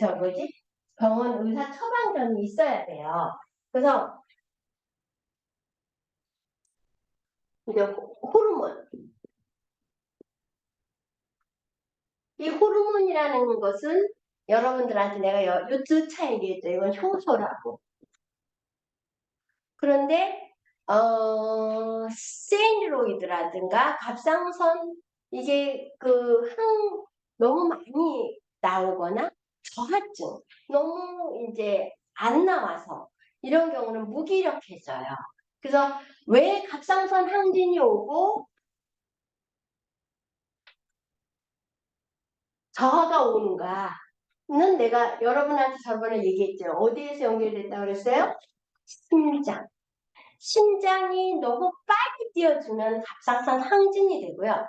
저 뭐지? 병원 의사 처방전이 있어야 돼요. 그래서 이제 호르몬 이 호르몬이라는 것은 여러분들한테 내가 요트차 얘기했죠. 이건 효소라고. 그런데 세인로이드라든가 갑상선 이게 너무 많이 나오거나 저하증 너무 이제 안 나와서 이런 경우는 무기력해져요. 그래서 왜 갑상선 항진이 오고 저하가 오는가는 내가 여러분한테 저번에 얘기했죠. 어디에서 연결됐다고 그랬어요? 심장. 심장이 너무 빨리 뛰어주면 갑상선 항진이 되고요.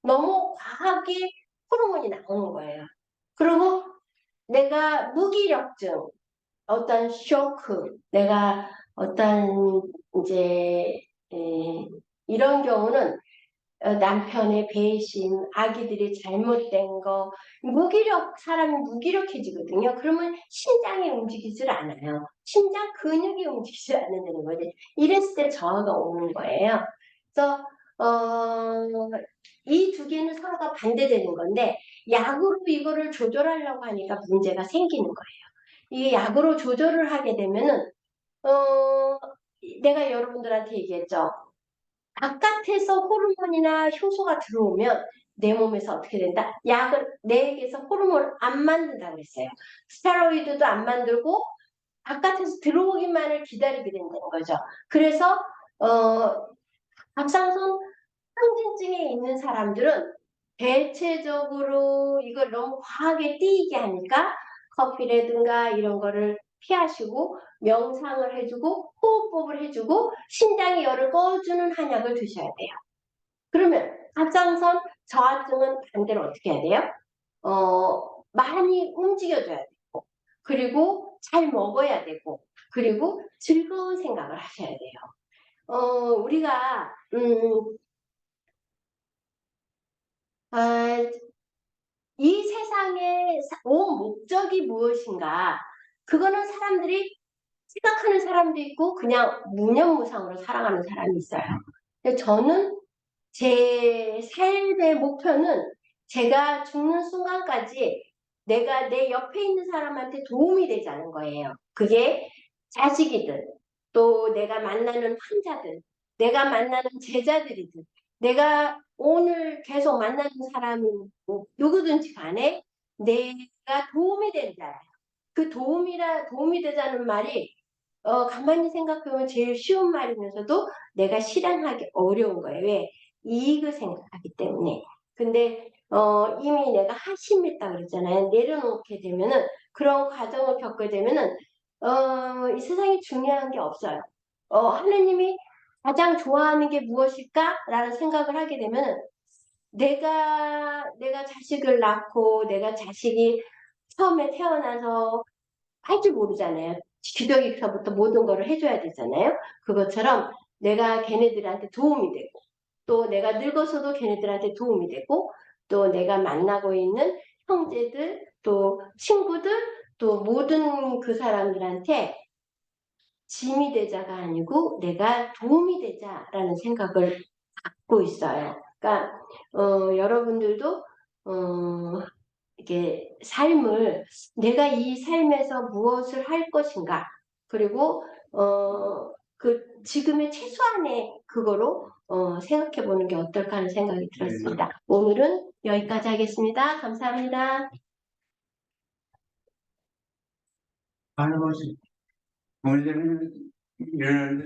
너무 과하게 호르몬이 나오는 거예요. 그리고 내가 무기력증, 어떤 쇼크, 내가 어떤 이제 이런 경우는 남편의 배신, 아기들이 잘못된 거, 사람이 무기력해지거든요. 그러면 심장이 움직이질 않아요. 심장 근육이 움직이질 않는다는 거지. 이랬을 때 저하가 오는 거예요. 그래서, 이 두 개는 서로가 반대되는 건데, 약으로 이거를 조절하려고 하니까 문제가 생기는 거예요. 이 약으로 조절을 하게 되면은, 어, 내가 여러분들한테 얘기했죠. 바깥에서 호르몬이나 효소가 들어오면 내 몸에서 어떻게 된다? 내에게서 호르몬을 안 만든다고 그랬어요. 스테로이드도 안 만들고 바깥에서 들어오기만을 기다리게 된다는 거죠. 그래서 어, 갑상선 항진증에 있는 사람들은 대체적으로 이걸 너무 과하게 띄게 하니까 커피라든가 이런 거를 피하시고 명상을 해주고 호흡법을 해주고 심장의 열을 꺼주는 한약을 드셔야 돼요. 그러면 갑상선 저하증은 반대로 어떻게 해야 돼요? 많이 움직여줘야 되고 그리고 잘 먹어야 되고 그리고 즐거운 생각을 하셔야 돼요. 우리가 아, 이 세상의 온 목적이 무엇인가? 그거는 사람들이 생각하는 사람도 있고 그냥 무념무상으로 살아가는 사람이 있어요. 근데 저는 제 삶의 목표는 제가 죽는 순간까지 내가 내 옆에 있는 사람한테 도움이 되자는 거예요. 그게 자식이든 또 내가 만나는 환자들, 내가 만나는 제자들이든 내가 오늘 계속 만나는 사람이 뭐 누구든지 간에 내가 도움이 된다. 그 도움이 되자는 말이 가만히 생각해보면 제일 쉬운 말이면서도 내가 실현하기 어려운 거예요. 왜? 이익을 생각하기 때문에. 근데 이미 내가 한심했다 그랬잖아요. 내려놓게 되면은 그런 과정을 겪게 되면은 이 세상에 중요한 게 없어요. 하느님이 가장 좋아하는 게 무엇일까라는 생각을 하게 되면은 내가 자식을 낳고 내가 자식이 처음에 태어나서 할 줄 모르잖아요. 기저귀서부터 모든 거를 해줘야 되잖아요. 그것처럼 내가 걔네들한테 도움이 되고 또 내가 늙어서도 걔네들한테 도움이 되고 또 내가 만나고 있는 형제들 또 친구들 또 모든 그 사람들한테 짐이 되자가 아니고 내가 도움이 되자라는 생각을 갖고 있어요. 그러니까 여러분들도 이게 삶을 내가 이 삶에서 무엇을 할 것인가 그리고 그 지금의 최소한의 그거로 생각해 보는 게 어떨까 하는 생각이 들었습니다. 오늘은 여기까지 하겠습니다. 감사합니다. 아니, 원래는 이런